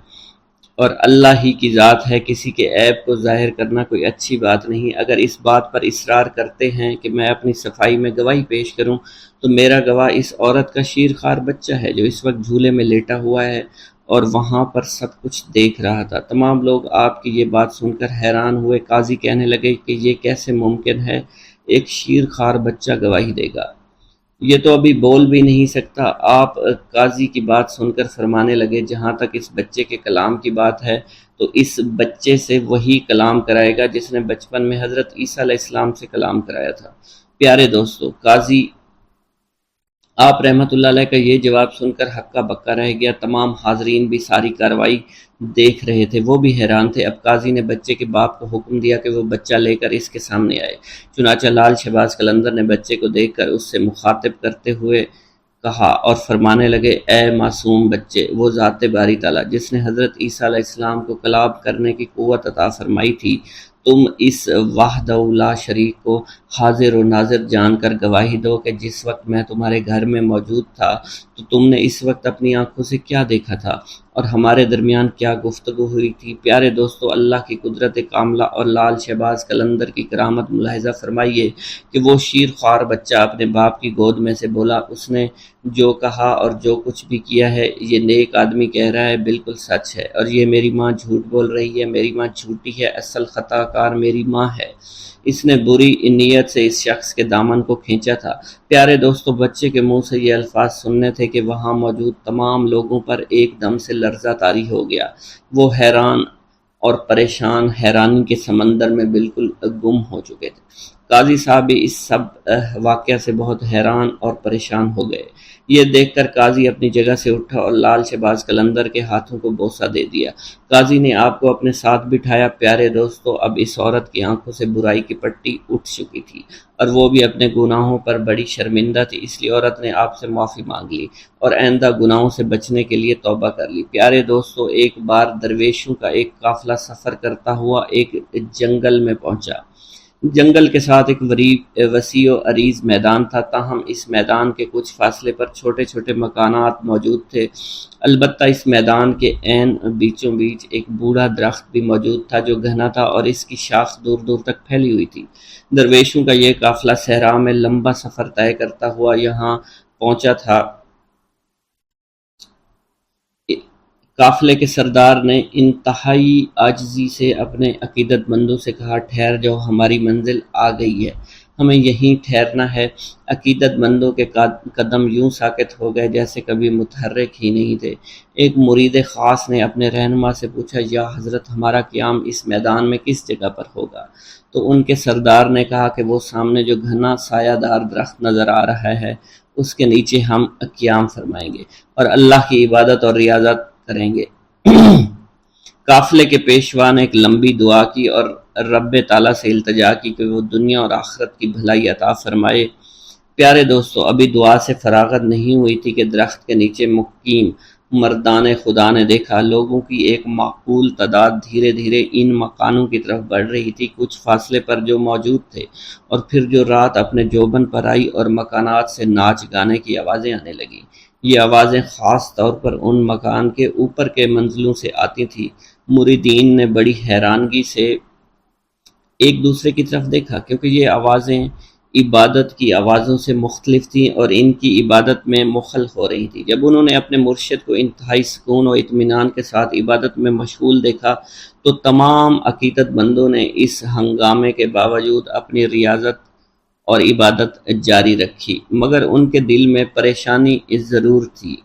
اور اللہ ہی کی ذات ہے، کسی کے عیب کو ظاہر کرنا کوئی اچھی بات نہیں۔ اگر اس بات پر اصرار کرتے ہیں کہ میں اپنی صفائی میں گواہی پیش کروں تو میرا گواہ اس عورت کا شیرخوار بچہ ہے جو اس وقت جھولے میں لیٹا ہوا ہے اور وہاں پر سب کچھ دیکھ رہا تھا۔ تمام لوگ آپ کی یہ بات سن کر حیران ہوئے۔ قاضی کہنے لگے کہ یہ کیسے ممکن ہے، ایک شیرخوار بچہ گواہی دے گا؟ یہ تو ابھی بول بھی نہیں سکتا۔ آپ قاضی کی بات سن کر فرمانے لگے، جہاں تک اس بچے کے کلام کی بات ہے تو اس بچے سے وہی کلام کرائے گا جس نے بچپن میں حضرت عیسیٰ علیہ السلام سے کلام کرایا تھا۔ پیارے دوستو، قاضی آپ رحمۃ اللہ علیہ کا یہ جواب سن کر ہکا بکا رہ گیا۔ تمام حاضرین بھی ساری کارروائی دیکھ رہے تھے، وہ بھی حیران تھے۔ اب قاضی نے بچے کے باپ کو حکم دیا کہ وہ بچہ لے کر اس کے سامنے آئے۔ چنانچہ لال شہباز قلندر نے بچے کو دیکھ کر اس سے مخاطب کرتے ہوئے کہا اور فرمانے لگے، اے معصوم بچے، وہ ذات باری تعالیٰ جس نے حضرت عیسیٰ علیہ السلام کو کلام کرنے کی قوت عطا فرمائی تھی، تم اس وحدہ لا شریک کو حاضر و ناظر جان کر گواہی دو کہ جس وقت میں تمہارے گھر میں موجود تھا تو تم نے اس وقت اپنی آنکھوں سے کیا دیکھا تھا اور ہمارے درمیان کیا گفتگو ہوئی تھی۔ پیارے دوستو، اللہ کی قدرت کاملہ اور لال شہباز قلندر کی کرامت ملاحظہ فرمائیے کہ وہ شیر خوار بچہ اپنے باپ کی گود میں سے بولا، اس نے جو کہا اور جو کچھ بھی کیا ہے یہ نیک آدمی کہہ رہا ہے بالکل سچ ہے، اور یہ میری ماں جھوٹ بول رہی ہے، میری ماں جھوٹی ہے، اصل خطا کار میری ماں ہے۔ اس نے بری نیت سے اس شخص کے دامن کو کھینچا تھا۔ پیارے دوستو، بچے کے منہ سے یہ الفاظ سننے تھے کہ وہاں موجود تمام لوگوں پر ایک دم سے لرزہ طاری ہو گیا۔ وہ حیران اور پریشان حیرانی کے سمندر میں بالکل گم ہو چکے تھے۔ قاضی صاحب بھی اس سب واقعہ سے بہت حیران اور پریشان ہو گئے۔ یہ دیکھ کر قاضی اپنی جگہ سے اٹھا اور لال شہباز قلندر کے ہاتھوں کو بوسہ دے دیا۔ قاضی نے آپ کو اپنے ساتھ بٹھایا۔ پیارے دوستو، اب اس عورت کی آنکھوں سے برائی کی پٹی اٹھ چکی تھی اور وہ بھی اپنے گناہوں پر بڑی شرمندہ تھی، اس لیے عورت نے آپ سے معافی مانگ لی اور آئندہ گناہوں سے بچنے کے لیے توبہ کر لی۔ پیارے دوستو، ایک بار درویشوں کا ایک قافلہ سفر کرتا ہوا ایک جنگل میں پہنچا۔ جنگل کے ساتھ ایک وسیع و عریض میدان تھا، تاہم اس میدان کے کچھ فاصلے پر چھوٹے چھوٹے مکانات موجود تھے۔ البتہ اس میدان کے عین بیچوں بیچ ایک بوڑھا درخت بھی موجود تھا جو گھنا تھا اور اس کی شاخ دور دور تک پھیلی ہوئی تھی۔ درویشوں کا یہ قافلہ صحرا میں لمبا سفر طے کرتا ہوا یہاں پہنچا تھا۔ قافلے کے سردار نے انتہائی عاجزی سے اپنے عقیدت مندوں سے کہا، ٹھہر جاؤ، ہماری منزل آ گئی ہے، ہمیں یہیں ٹھہرنا ہے۔ عقیدت مندوں کے قدم یوں ساکت ہو گئے جیسے کبھی متحرک ہی نہیں تھے۔ ایک مرید خاص نے اپنے رہنما سے پوچھا، یا حضرت، ہمارا قیام اس میدان میں کس جگہ پر ہوگا؟ تو ان کے سردار نے کہا کہ وہ سامنے جو گھنا سایہ دار درخت نظر آ رہا ہے اس کے نیچے ہم قیام فرمائیں گے اور اللہ کی عبادت اور ریاضت کریں گے۔ قافلے کے پیشوا نے ایک لمبی دعا کی اور رب تعالیٰ سے التجا کی کہ وہ دنیا اور آخرت کی بھلائی عطا فرمائے۔ پیارے دوستو، ابھی دعا سے فراغت نہیں ہوئی تھی کہ درخت کے نیچے مقیم مردان خدا نے دیکھا لوگوں کی ایک معقول تعداد دھیرے دھیرے ان مکانوں کی طرف بڑھ رہی تھی۔ کچھ فاصلے پر جو موجود تھے اور پھر جو رات اپنے جوبن پر آئی اور مکانات سے ناچ گانے کی آوازیں آنے لگیں۔ یہ آوازیں خاص طور پر ان مکان کے اوپر کے منزلوں سے آتی تھیں۔ مریدین نے بڑی حیرانگی سے ایک دوسرے کی طرف دیکھا کیونکہ یہ آوازیں عبادت کی آوازوں سے مختلف تھیں اور ان کی عبادت میں مخل ہو رہی تھیں۔ جب انہوں نے اپنے مرشد کو انتہائی سکون و اطمینان کے ساتھ عبادت میں مشغول دیکھا تو تمام عقیدت مندوں نے اس ہنگامے کے باوجود اپنی ریاضت اور عبادت جاری رکھی، مگر ان کے دل میں پریشانی ضرور تھی۔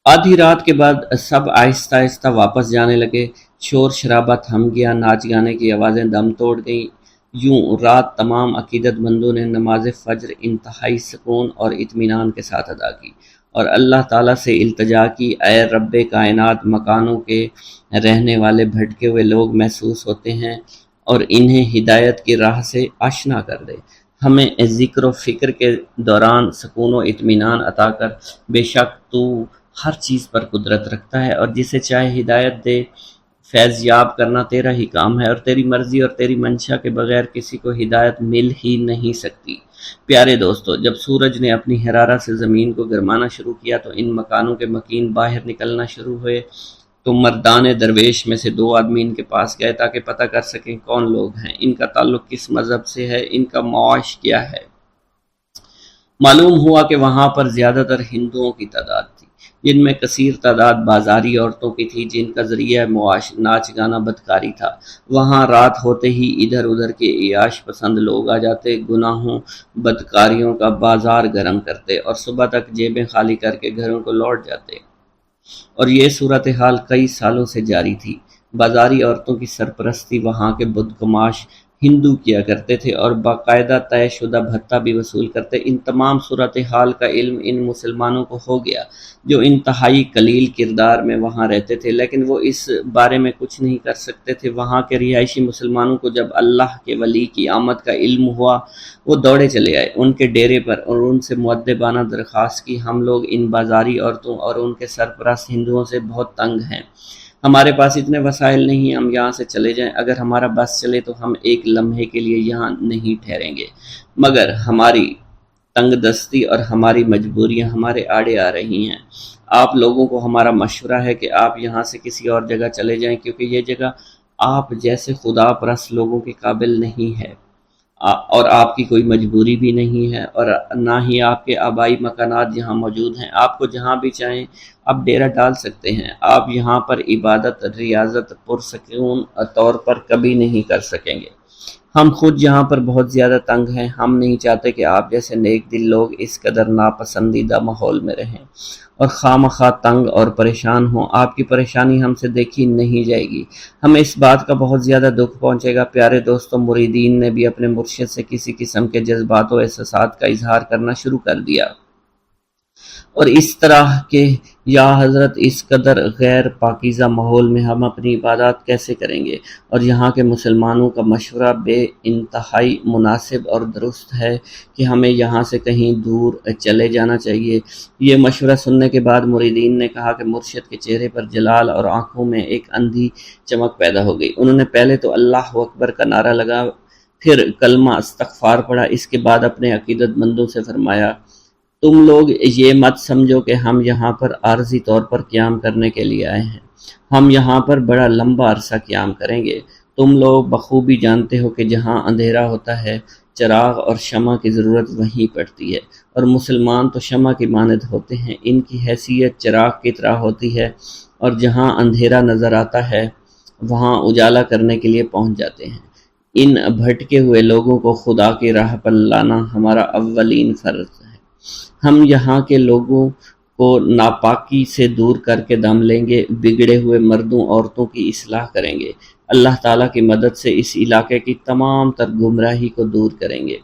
آدھی رات کے بعد سب آہستہ آہستہ واپس جانے لگے۔ شور شرابہ تھم گیا، ناچ گانے کی آوازیں دم توڑ گئیں۔ یوں رات تمام عقیدت مندوں نے نماز فجر انتہائی سکون اور اطمینان کے ساتھ ادا کی اور اللہ تعالیٰ سے التجا کی، اے رب کائنات، مکانوں کے رہنے والے بھٹکے ہوئے لوگ محسوس ہوتے ہیں اور انہیں ہدایت کی راہ سے آشنا کر دے، ہمیں ذکر و فکر کے دوران سکون و اطمینان عطا کر، بے شک تو ہر چیز پر قدرت رکھتا ہے اور جسے چاہے ہدایت دے، فیض یاب کرنا تیرا ہی کام ہے اور تیری مرضی اور تیری منشا کے بغیر کسی کو ہدایت مل ہی نہیں سکتی۔ پیارے دوستو، جب سورج نے اپنی حرارت سے زمین کو گرمانا شروع کیا تو ان مکانوں کے مکین باہر نکلنا شروع ہوئے، تو مردان درویش میں سے 2 آدمی ان کے پاس گئے تاکہ پتہ کر سکیں کون لوگ ہیں، ان کا تعلق کس مذہب سے ہے، ان کا معاش کیا ہے۔ معلوم ہوا کہ وہاں پر زیادہ تر ہندوؤں کی تعداد تھی، جن میں کثیر تعداد بازاری عورتوں کی تھی جن کا ذریعہ معاش ناچ گانا بدکاری تھا۔ وہاں رات ہوتے ہی ادھر ادھر کے عیاش پسند لوگ آ جاتے، گناہوں بدکاریوں کا بازار گرم کرتے اور صبح تک جیبیں خالی کر کے گھروں کو لوٹ جاتے، اور یہ صورتحال کئی سالوں سے جاری تھی۔ بازاری عورتوں کی سرپرستی وہاں کے بدقماش ہندو کیا کرتے تھے اور باقاعدہ طے شدہ بھتہ بھی وصول کرتے۔ ان تمام صورتحال کا علم ان مسلمانوں کو ہو گیا جو انتہائی قلیل کردار میں وہاں رہتے تھے، لیکن وہ اس بارے میں کچھ نہیں کر سکتے تھے۔ وہاں کے رہائشی مسلمانوں کو جب اللہ کے ولی کی آمد کا علم ہوا، وہ دوڑے چلے آئے ان کے ڈیرے پر اور ان سے مؤدبانہ درخواست کی، ہم لوگ ان بازاری عورتوں اور ان کے سرپرست ہندوؤں سے بہت تنگ ہیں، ہمارے پاس اتنے وسائل نہیں، ہم یہاں سے چلے جائیں، اگر ہمارا بس چلے تو ہم ایک لمحے کے لیے یہاں نہیں ٹھہریں گے، مگر ہماری تنگ دستی اور ہماری مجبوریاں ہمارے آڑے آ رہی ہیں۔ آپ لوگوں کو ہمارا مشورہ ہے کہ آپ یہاں سے کسی اور جگہ چلے جائیں، کیونکہ یہ جگہ آپ جیسے خدا پرست لوگوں کے قابل نہیں ہے، اور آپ کی کوئی مجبوری بھی نہیں ہے، اور نہ ہی آپ کے آبائی مکانات یہاں موجود ہیں۔ آپ کو جہاں بھی چاہیں آپ ڈیرہ ڈال سکتے ہیں، آپ یہاں پر عبادت ریاضت پرسکون طور پر کبھی نہیں کر سکیں گے۔ ہم خود یہاں پر بہت زیادہ تنگ ہیں، ہم نہیں چاہتے کہ آپ جیسے نیک دل لوگ اس قدر ناپسندیدہ ماحول میں رہیں اور خواہ مخواہ تنگ اور پریشان ہوں۔ آپ کی پریشانی ہم سے دیکھی نہیں جائے گی، ہمیں اس بات کا بہت زیادہ دکھ پہنچے گا۔ پیارے دوستوں، مریدین نے بھی اپنے مرشد سے کسی قسم کے جذبات و احساسات کا اظہار کرنا شروع کر دیا، اور اس طرح کہ یا حضرت اس قدر غیر پاکیزہ ماحول میں ہم اپنی عبادات کیسے کریں گے، اور یہاں کے مسلمانوں کا مشورہ بے انتہائی مناسب اور درست ہے کہ ہمیں یہاں سے کہیں دور چلے جانا چاہیے۔ یہ مشورہ سننے کے بعد مریدین نے کہا کہ مرشد کے چہرے پر جلال اور آنکھوں میں ایک اندھی چمک پیدا ہو گئی۔ انہوں نے پہلے تو اللہ اکبر کا نعرہ لگا، پھر کلمہ استغفار پڑھا، اس کے بعد اپنے عقیدت مندوں سے فرمایا، تم لوگ یہ مت سمجھو کہ ہم یہاں پر عارضی طور پر قیام کرنے کے لیے آئے ہیں، ہم یہاں پر بڑا لمبا عرصہ قیام کریں گے۔ تم لوگ بخوبی جانتے ہو کہ جہاں اندھیرا ہوتا ہے چراغ اور شمع کی ضرورت وہیں پڑتی ہے، اور مسلمان تو شمع کی مانند ہوتے ہیں، ان کی حیثیت چراغ کی طرح ہوتی ہے، اور جہاں اندھیرا نظر آتا ہے وہاں اجالا کرنے کے لیے پہنچ جاتے ہیں۔ ان بھٹکے ہوئے لوگوں کو خدا کی راہ پر لانا ہمارا اولین فرض ہے۔ ہم یہاں کے لوگوں کو ناپاکی سے دور کر کے دم لیں گے، بگڑے ہوئے مردوں عورتوں کی اصلاح کریں گے، اللہ تعالیٰ کی مدد سے اس علاقے کی تمام تر گمراہی کو دور کریں گے۔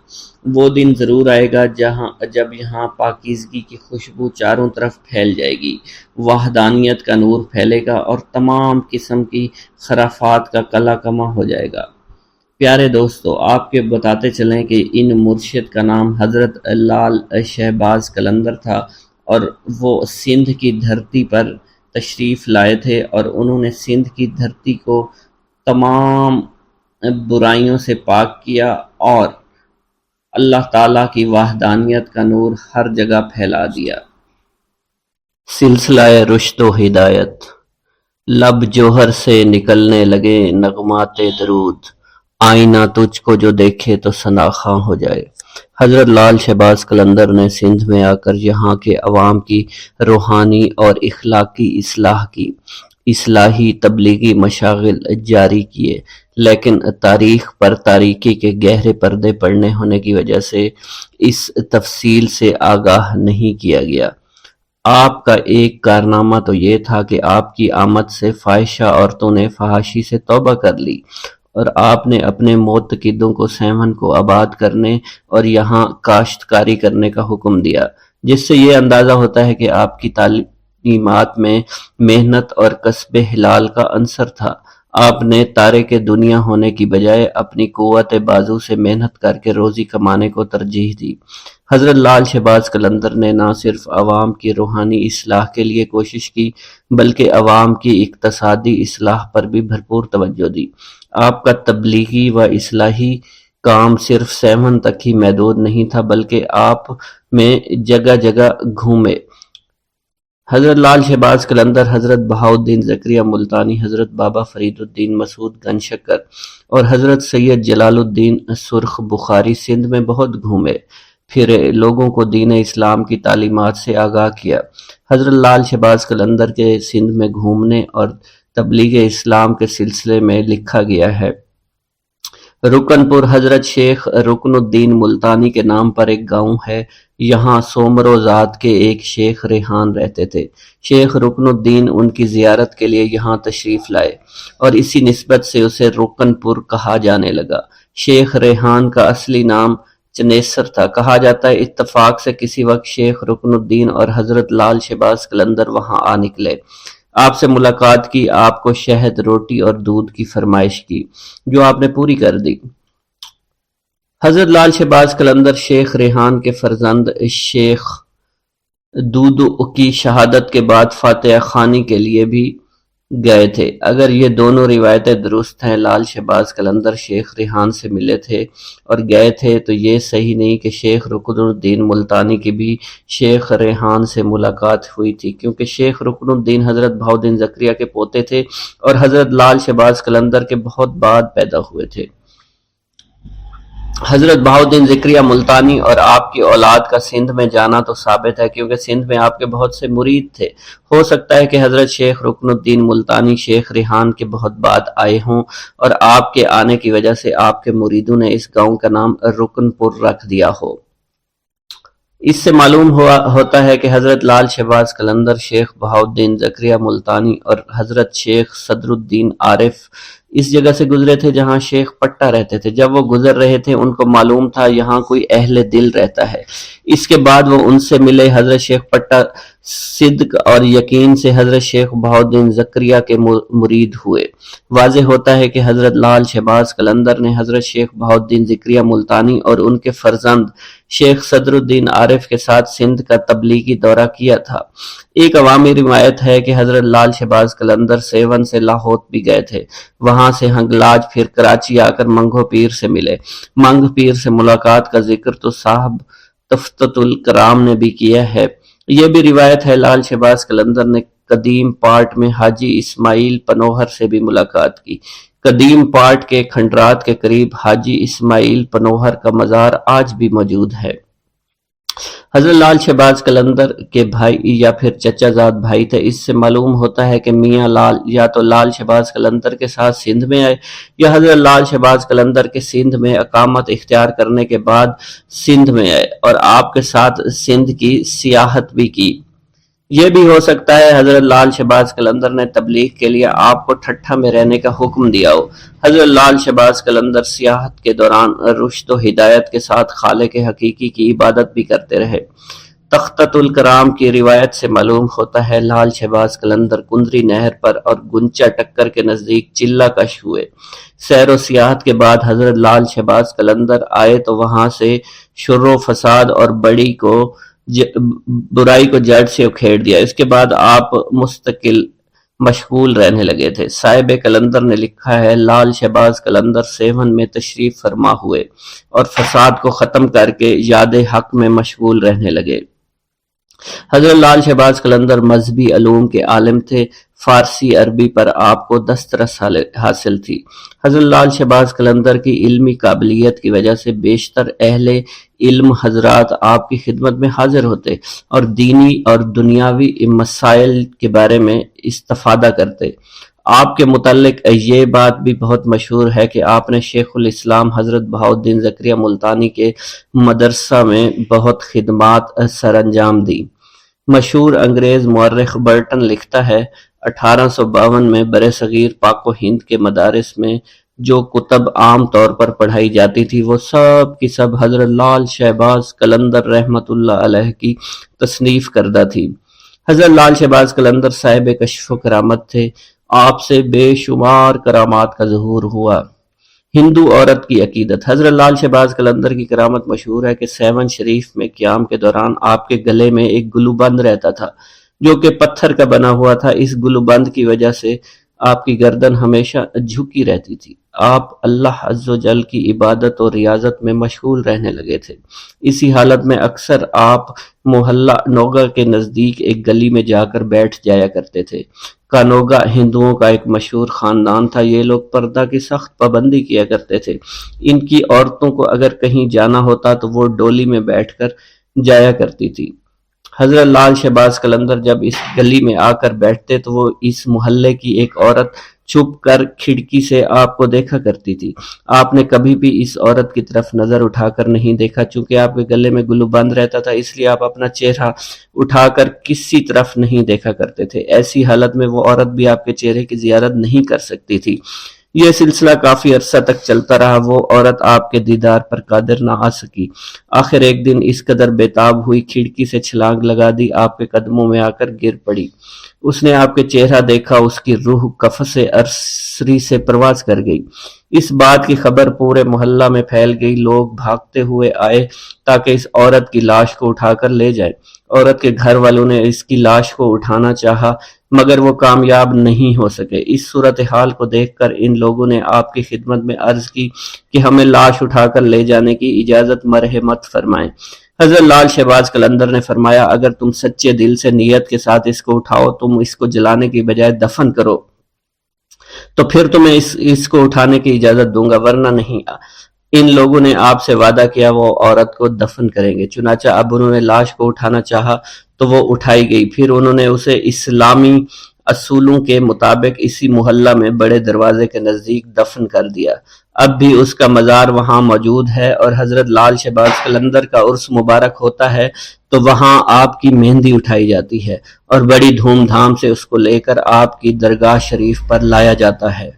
وہ دن ضرور آئے گا جب یہاں پاکیزگی کی خوشبو چاروں طرف پھیل جائے گی، وحدانیت کا نور پھیلے گا اور تمام قسم کی خرافات کا کلا کما ہو جائے گا۔ پیارے دوستو، آپ کے بتاتے چلیں کہ ان مرشد کا نام حضرت لال شہباز قلندر تھا، اور وہ سندھ کی دھرتی پر تشریف لائے تھے، اور انہوں نے سندھ کی دھرتی کو تمام برائیوں سے پاک کیا اور اللہ تعالیٰ کی وحدانیت کا نور ہر جگہ پھیلا دیا۔ سلسلہ رشد و ہدایت۔ لب جوہر سے نکلنے لگے نغمات درود، آئینہ تجھ کو جو دیکھے تو ثناخواں ہو جائے۔ حضرت لال شہباز قلندر نے سندھ میں آ کر یہاں کے عوام کی روحانی اور اخلاقی اصلاح کی، اصلاحی تبلیغی مشاغل جاری کیے، لیکن تاریخ پر تاریکی کے گہرے پردے پڑنے ہونے کی وجہ سے اس تفصیل سے آگاہ نہیں کیا گیا۔ آپ کا ایک کارنامہ تو یہ تھا کہ آپ کی آمد سے فاحشہ عورتوں نے فحاشی سے توبہ کر لی، اور آپ نے اپنے معتقدوں کو سیون کو آباد کرنے اور یہاں کاشتکاری کرنے کا حکم دیا۔ جس سے یہ اندازہ ہوتا ہے کہ آپ کی تعلیمات میں محنت اور کسب حلال کا عنصر تھا۔ آپ نے تارک دنیا ہونے کی بجائے اپنی قوت بازو سے محنت کر کے روزی کمانے کو ترجیح دی۔ حضرت لال شہباز قلندر نے نہ صرف عوام کی روحانی اصلاح کے لیے کوشش کی بلکہ عوام کی اقتصادی اصلاح پر بھی بھرپور توجہ دی۔ آپ کا تبلیغی و اصلاحی کام صرف 7 تک ہی محدود نہیں تھا بلکہ آپ میں جگہ جگہ گھومے۔ حضرت لال شہباز قلندر، حضرت بہاؤالدین زکریا ملتانی، حضرت بابا فرید الدین مسعود گنج شکر اور حضرت سید جلال الدین سرخ بخاری سندھ میں بہت گھومے پھرے، لوگوں کو دین اسلام کی تعلیمات سے آگاہ کیا۔ حضرت لال شہباز قلندر کے سندھ میں گھومنے اور تبلیغ اسلام کے سلسلے میں لکھا گیا ہے۔ رکن پور حضرت شیخ رکن الدین ملتانی کے نام پر ایک گاؤں ہے۔ یہاں سومرو ذات کے ایک شیخ ریحان رہتے تھے۔ شیخ رکن الدین ان کی زیارت کے لیے یہاں تشریف لائے اور اسی نسبت سے اسے رکن پور کہا جانے لگا۔ شیخ ریحان کا اصلی نام چنیسر تھا۔ کہا جاتا ہے اتفاق سے کسی وقت شیخ رکن الدین اور حضرت لال شہباز قلندر وہاں آ نکلے۔ آپ سے ملاقات کی، آپ کو شہد، روٹی اور دودھ کی فرمائش کی، جو آپ نے پوری کر دی۔ حضرت لال شہباز قلندر شیخ ریحان کے فرزند شیخ دودو کی شہادت کے بعد فاتحہ خوانی کے لیے بھی گئے تھے۔ اگر یہ دونوں روایتیں درست ہیں، لال شہباز قلندر شیخ ریحان سے ملے تھے اور گئے تھے، تو یہ صحیح نہیں کہ شیخ رکن الدین ملتانی کی بھی شیخ ریحان سے ملاقات ہوئی تھی، کیونکہ شیخ رکن الدین حضرت بہاؤالدین زکریا کے پوتے تھے اور حضرت لال شہباز قلندر کے بہت بعد پیدا ہوئے تھے۔ حضرت بہاؤالدین زکریا ملتانی اور آپ کی اولاد کا سندھ میں جانا تو ثابت ہے، کیونکہ سندھ میں آپ کے بہت سے مرید تھے۔ ہو سکتا ہے کہ حضرت شیخ رکن الدین ملتانی شیخ ریحان کے بہت بعد آئے ہوں اور آپ کے آنے کی وجہ سے آپ کے مریدوں نے اس گاؤں کا نام رکن پور رکھ دیا ہو۔ اس سے معلوم ہوتا ہے کہ حضرت لال شہباز قلندر شیخ بہاؤالدین زکریا ملتانی اور حضرت شیخ صدر الدین عارف اس جگہ سے گزرے تھے جہاں شیخ پٹا رہتے تھے۔ جب وہ گزر رہے تھے ان کو معلوم تھا یہاں کوئی اہل دل رہتا ہے۔ اس کے بعد وہ ان سے ملے۔ حضرت شیخ پٹا صدق اور یقین سے حضرت شیخ بہاؤالدین زکریا کے مرید ہوئے۔ واضح ہوتا ہے کہ حضرت لال شہباز قلندر نے حضرت شیخ بہاؤالدین زکریا ملتانی اور ان کے فرزند شیخ صدر الدین عارف کے ساتھ سندھ کا تبلیغی دورہ کیا تھا۔ ایک عوامی روایت ہے کہ حضرت لال شہباز قلندر سیون سے لاہور بھی گئے تھے، وہاں سے ہنگلاج، پھر کراچی آ کر منگو پیر سے ملے۔ منگ پیر سے ملاقات کا ذکر تو صاحب تفتۃ الکرام نے بھی کیا ہے۔ یہ بھی روایت ہے لال شہباز قلندر نے قدیم پارٹ میں حاجی اسماعیل پنوہر سے بھی ملاقات کی۔ قدیم پارٹ کے کھنڈرات کے قریب حاجی اسماعیل پنوہر کا مزار آج بھی موجود ہے۔ حضرت لال شہباز قلندر کے بھائی یا پھر چچا زاد بھائی تھے۔ اس سے معلوم ہوتا ہے کہ میاں لال یا تو لال شہباز قلندر کے ساتھ سندھ میں آئے یا حضرت لال شہباز قلندر کے سندھ میں اقامت اختیار کرنے کے بعد سندھ میں آئے اور آپ کے ساتھ سندھ کی سیاحت بھی کی۔ یہ بھی ہو سکتا ہے حضرت لال شہباز قلندر نے تبلیغ کے لیے آپ کو ٹھٹھا میں رہنے کا حکم دیا ہو۔ حضرت لال شہباز قلندر سیاحت کے دوران رشد و ہدایت کے ساتھ خالق حقیقی کی عبادت بھی کرتے رہے۔ تفتۃ الکرام کی روایت سے معلوم ہوتا ہے لال شہباز قلندر کندری نہر پر اور گنچا ٹکر کے نزدیک چلہ کش ہوئے۔ سیر و سیاحت کے بعد حضرت لال شہباز قلندر آئے تو وہاں سے شر و فساد اور برائی کو جڑ سے اکھیڑ دیا۔ اس کے بعد آپ مستقل مشغول رہنے لگے تھے۔ صاحب قلندر نے لکھا ہے لال شہباز قلندر سیون میں تشریف فرما ہوئے اور فساد کو ختم کر کے یاد حق میں مشغول رہنے لگے۔ حضرت لال شہباز قلندر مذہبی علوم کے عالم تھے۔ فارسی عربی پر آپ کو دسترس حاصل تھی۔ حضرت لال شہباز قلندر کی علمی قابلیت کی وجہ سے بیشتر اہل علم حضرات آپ کی خدمت میں حاضر ہوتے اور دینی اور دنیاوی مسائل کے بارے میں استفادہ کرتے۔ آپ کے متعلق یہ بات بھی بہت مشہور ہے کہ آپ نے شیخ الاسلام حضرت بہاؤالدین زکریا ملتانی کے مدرسہ میں بہت خدمات سر انجام دی۔ مشہور انگریز مورخ برٹن لکھتا ہے 1852 میں برصغیر پاک و ہند کے مدارس میں جو کتب عام طور پر پڑھائی جاتی تھی وہ سب کی سب حضرت لال شہباز قلندر رحمت اللہ علیہ کی تصنیف کردہ تھی۔ حضرت لال شہباز قلندر صاحب کشف و کرامت تھے، آپ سے بے شمار کرامات کا ظہور ہوا۔ ہندو عورت کی عقیدت۔ حضرت لال شہباز قلندر کی کرامت مشہور ہے کہ سیون شریف میں قیام کے دوران آپ کے گلے میں ایک گلوبند رہتا تھا جو کہ پتھر کا بنا ہوا تھا۔ اس گلوبند کی وجہ سے آپ کی گردن ہمیشہ جھکی رہتی تھی۔ آپ اللہ عز و جل کی عبادت اور ریاضت میں مشغول رہنے لگے تھے۔ اسی حالت میں اکثر آپ محلہ نوگا کے نزدیک ایک گلی میں جا کر بیٹھ جایا کرتے تھے۔ کانوگا ہندوؤں کا ایک مشہور خاندان تھا۔ یہ لوگ پردہ کی سخت پابندی کیا کرتے تھے۔ ان کی عورتوں کو اگر کہیں جانا ہوتا تو وہ ڈولی میں بیٹھ کر جایا کرتی تھی۔ حضرت لال شہباز قلندر جب اس گلی میں آ کر بیٹھتے تو وہ اس محلے کی ایک عورت چھپ کر کھڑکی سے آپ کو دیکھا کرتی تھی۔ آپ نے کبھی بھی اس عورت کی طرف نظر اٹھا کر نہیں دیکھا، چونکہ آپ کے گلے میں گلو بند رہتا تھا، اس لیے آپ اپنا چہرہ اٹھا کر کسی طرف نہیں دیکھا کرتے تھے۔ ایسی حالت میں وہ عورت بھی آپ کے چہرے کی زیارت نہیں کر سکتی تھی۔ یہ سلسلہ کافی عرصہ تک چلتا رہا۔ وہ عورت آپ کے دیدار پر قادر نہ آ سکی۔ آخر ایک دن اس قدر بےتاب ہوئی، کھڑکی سے چھلانگ لگا دی، آپ کے قدموں میں آ کر گر پڑی۔ اس نے آپ کے چہرہ دیکھا، اس کی روح قفس ارسری سے پرواز کر گئی۔ اس بات کی خبر پورے محلہ میں پھیل گئی۔ لوگ بھاگتے ہوئے آئے تاکہ اس عورت کی لاش کو اٹھا کر لے جائے۔ عورت کے گھر والوں نے اس کی لاش کو اٹھانا چاہا مگر وہ کامیاب نہیں ہو سکے۔ اس صورتحال کو دیکھ کر ان لوگوں نے آپ کی خدمت میں عرض کی کہ ہمیں لاش اٹھا کر لے جانے کی اجازت مرحمت فرمائیں۔ حضرت لال شہباز قلندر نے فرمایا، اگر تم سچے دل سے نیت کے ساتھ اس کو اٹھاؤ، تم اس کو جلانے کی بجائے دفن کرو تو پھر تمہیں اس کو اٹھانے کی اجازت دوں گا، ورنہ نہیں۔ ان لوگوں نے آپ سے وعدہ کیا وہ عورت کو دفن کریں گے۔ چنانچہ اب انہوں نے لاش کو اٹھانا چاہا تو وہ اٹھائی گئی۔ پھر انہوں نے اسے اسلامی اصولوں کے مطابق اسی محلہ میں بڑے دروازے کے نزدیک دفن کر دیا۔ اب بھی اس کا مزار وہاں موجود ہے، اور حضرت لال شہباز قلندر کا عرس مبارک ہوتا ہے تو وہاں آپ کی مہندی اٹھائی جاتی ہے اور بڑی دھوم دھام سے اس کو لے کر آپ کی درگاہ شریف پر لایا جاتا ہے۔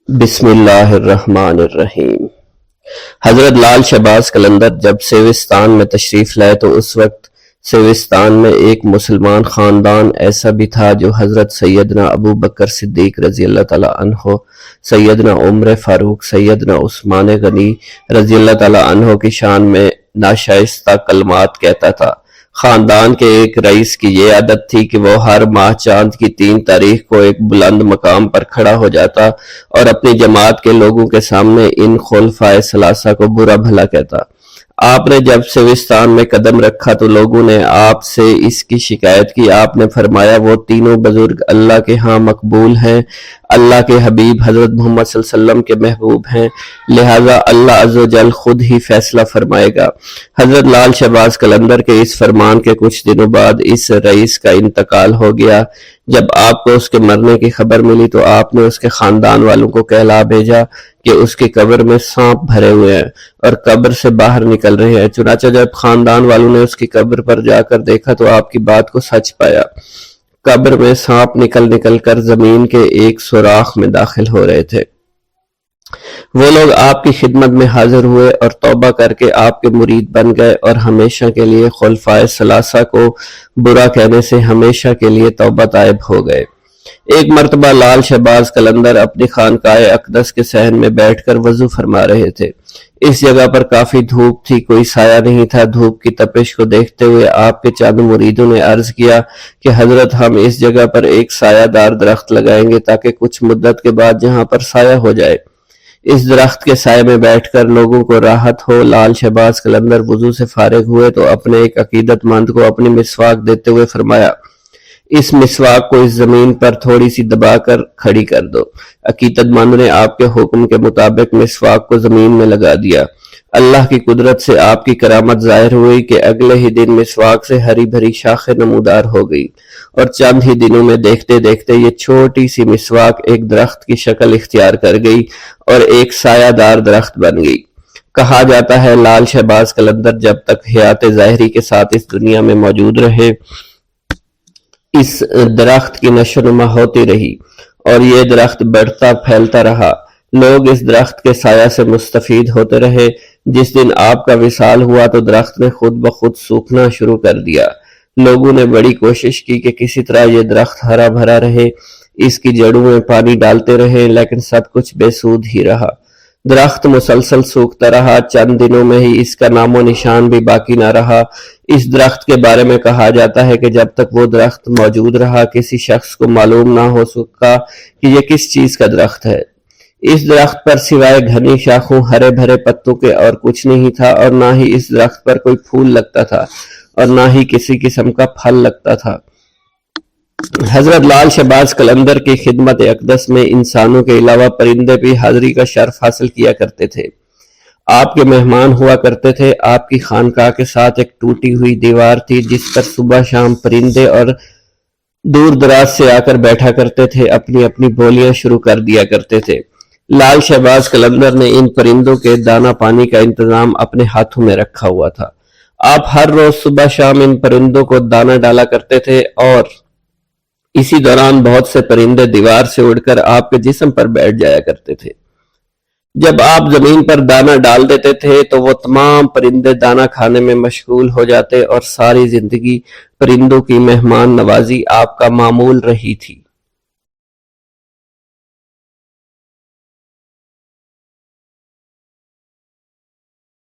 بسم اللہ الرحمن الرحیم۔ حضرت لال شہباز قلندر جب سیوستان میں تشریف لائے تو اس وقت سیوستان میں ایک مسلمان خاندان ایسا بھی تھا جو حضرت سیدنا ابو بکر صدیق رضی اللہ تعالیٰ عنہ، سیدنا عمر فاروق، سیدنا عثمان غنی رضی اللہ تعالیٰ عنہ کی شان میں ناشائستہ کلمات کہتا تھا۔ خاندان کے ایک رئیس کی یہ عادت تھی کہ وہ ہر ماہ چاند کی 3 تاریخ کو ایک بلند مقام پر کھڑا ہو جاتا اور اپنی جماعت کے لوگوں کے سامنے ان خلفائے ثلاثہ کو برا بھلا کہتا۔ آپ نے جب سیوستان میں قدم رکھا تو لوگوں نے آپ سے اس کی شکایت کی۔ آپ نے فرمایا، وہ تینوں بزرگ اللہ کے ہاں مقبول ہیں، اللہ کے حبیب حضرت محمد صلی اللہ علیہ وسلم کے محبوب ہیں، لہٰذا اللہ عز و جل خود ہی فیصلہ فرمائے گا۔ حضرت لال شہباز قلندر کے اس فرمان کے کچھ دنوں بعد اس رئیس کا انتقال ہو گیا۔ جب آپ کو اس کے مرنے کی خبر ملی تو آپ نے اس کے خاندان والوں کو کہلا بھیجا کہ اس کی قبر میں سانپ بھرے ہوئے ہیں اور قبر سے باہر نکل رہے ہیں۔ چنانچہ جب خاندان والوں نے اس کی قبر پر جا کر دیکھا تو آپ کی بات کو سچ پایا۔ قبر میں سانپ نکل کر زمین کے ایک سوراخ میں داخل ہو رہے تھے۔ وہ لوگ آپ کی خدمت میں حاضر ہوئے اور توبہ کر کے آپ کے مرید بن گئے اور ہمیشہ کے لیے خلفائے ثلاثہ کو برا کہنے سے ہمیشہ کے لیے توبہ طائب ہو گئے۔ ایک مرتبہ لال شہباز قلندر اپنی خانقاہ اقدس کے صحن میں بیٹھ کر وضو فرما رہے تھے۔ اس جگہ پر کافی دھوپ تھی، کوئی سایہ نہیں تھا۔ دھوپ کی تپش کو دیکھتے ہوئے آپ کے چند مریدوں نے عرض کیا کہ حضرت ہم اس جگہ پر ایک سایہ دار درخت لگائیں گے تاکہ کچھ مدت کے بعد یہاں پر سایہ ہو جائے۔ اس درخت کے سائے میں بیٹھ کر لوگوں کو راحت ہو۔ لال شہباز قلندر وضو سے فارغ ہوئے تو اپنے ایک عقیدت مند کو اپنی مسواک دیتے ہوئے فرمایا، اس مسواک کو اس زمین پر تھوڑی سی دبا کر کھڑی کر دو۔ عقیدت مند نے آپ کے حکم کے مطابق مسواک کو زمین میں لگا دیا۔ اللہ کی قدرت سے آپ کی کرامت ظاہر ہوئی کہ اگلے ہی دن مسواک سے ہری بھری شاخیں نمودار ہو گئی اور چند ہی دنوں میں دیکھتے دیکھتے یہ چھوٹی سی مسواک ایک درخت کی شکل اختیار کر گئی اور ایک سایہ دار درخت بن گئی۔ کہا جاتا ہے لال شہباز قلندر جب تک حیات ظاہری کے ساتھ اس دنیا میں موجود رہے اس درخت کی نشو و نما ہوتی رہی اور یہ درخت بڑھتا پھیلتا رہا۔ لوگ اس درخت کے سایہ سے مستفید ہوتے رہے۔ جس دن آپ کا وصال ہوا تو درخت نے خود بخود سوکھنا شروع کر دیا۔ لوگوں نے بڑی کوشش کی کہ کسی طرح یہ درخت ہرا بھرا رہے، اس کی جڑوں میں پانی ڈالتے رہے، لیکن سب کچھ بے سود ہی رہا۔ درخت مسلسل سوکھتا رہا، چند دنوں میں ہی اس کا نام و نشان بھی باقی نہ رہا۔ اس درخت کے بارے میں کہا جاتا ہے کہ جب تک وہ درخت موجود رہا کسی شخص کو معلوم نہ ہو سکا کہ یہ کس چیز کا درخت ہے۔ اس درخت پر سوائے گھنی شاخوں، ہرے بھرے پتوں کے اور کچھ نہیں تھا، اور نہ ہی اس درخت پر کوئی پھول لگتا تھا اور نہ ہی کسی قسم کا پھل لگتا تھا۔ حضرت لال شہباز قلندر کی خدمت اقدس میں انسانوں کے علاوہ پرندے بھی حاضری کا شرف حاصل کیا کرتے تھے۔ آپ کے مہمان ہوا کرتے تھے۔ آپ کی خانقاہ کے ساتھ ایک ٹوٹی ہوئی دیوار تھی جس پر صبح شام پرندے اور دور دراز سے آ کر بیٹھا کرتے تھے، اپنی اپنی بولیاں شروع کر دیا کرتے تھے۔ لال شہباز قلندر نے ان پرندوں کے دانہ پانی کا انتظام اپنے ہاتھوں میں رکھا ہوا تھا۔ آپ ہر روز صبح شام ان پرندوں کو دانہ ڈالا کرتے تھے، اور اسی دوران بہت سے پرندے دیوار سے اڑ کر آپ کے جسم پر بیٹھ جایا کرتے تھے۔ جب آپ زمین پر دانہ ڈال دیتے تھے تو وہ تمام پرندے دانہ کھانے میں مشغول ہو جاتے، اور ساری زندگی پرندوں کی مہمان نوازی آپ کا معمول رہی تھی۔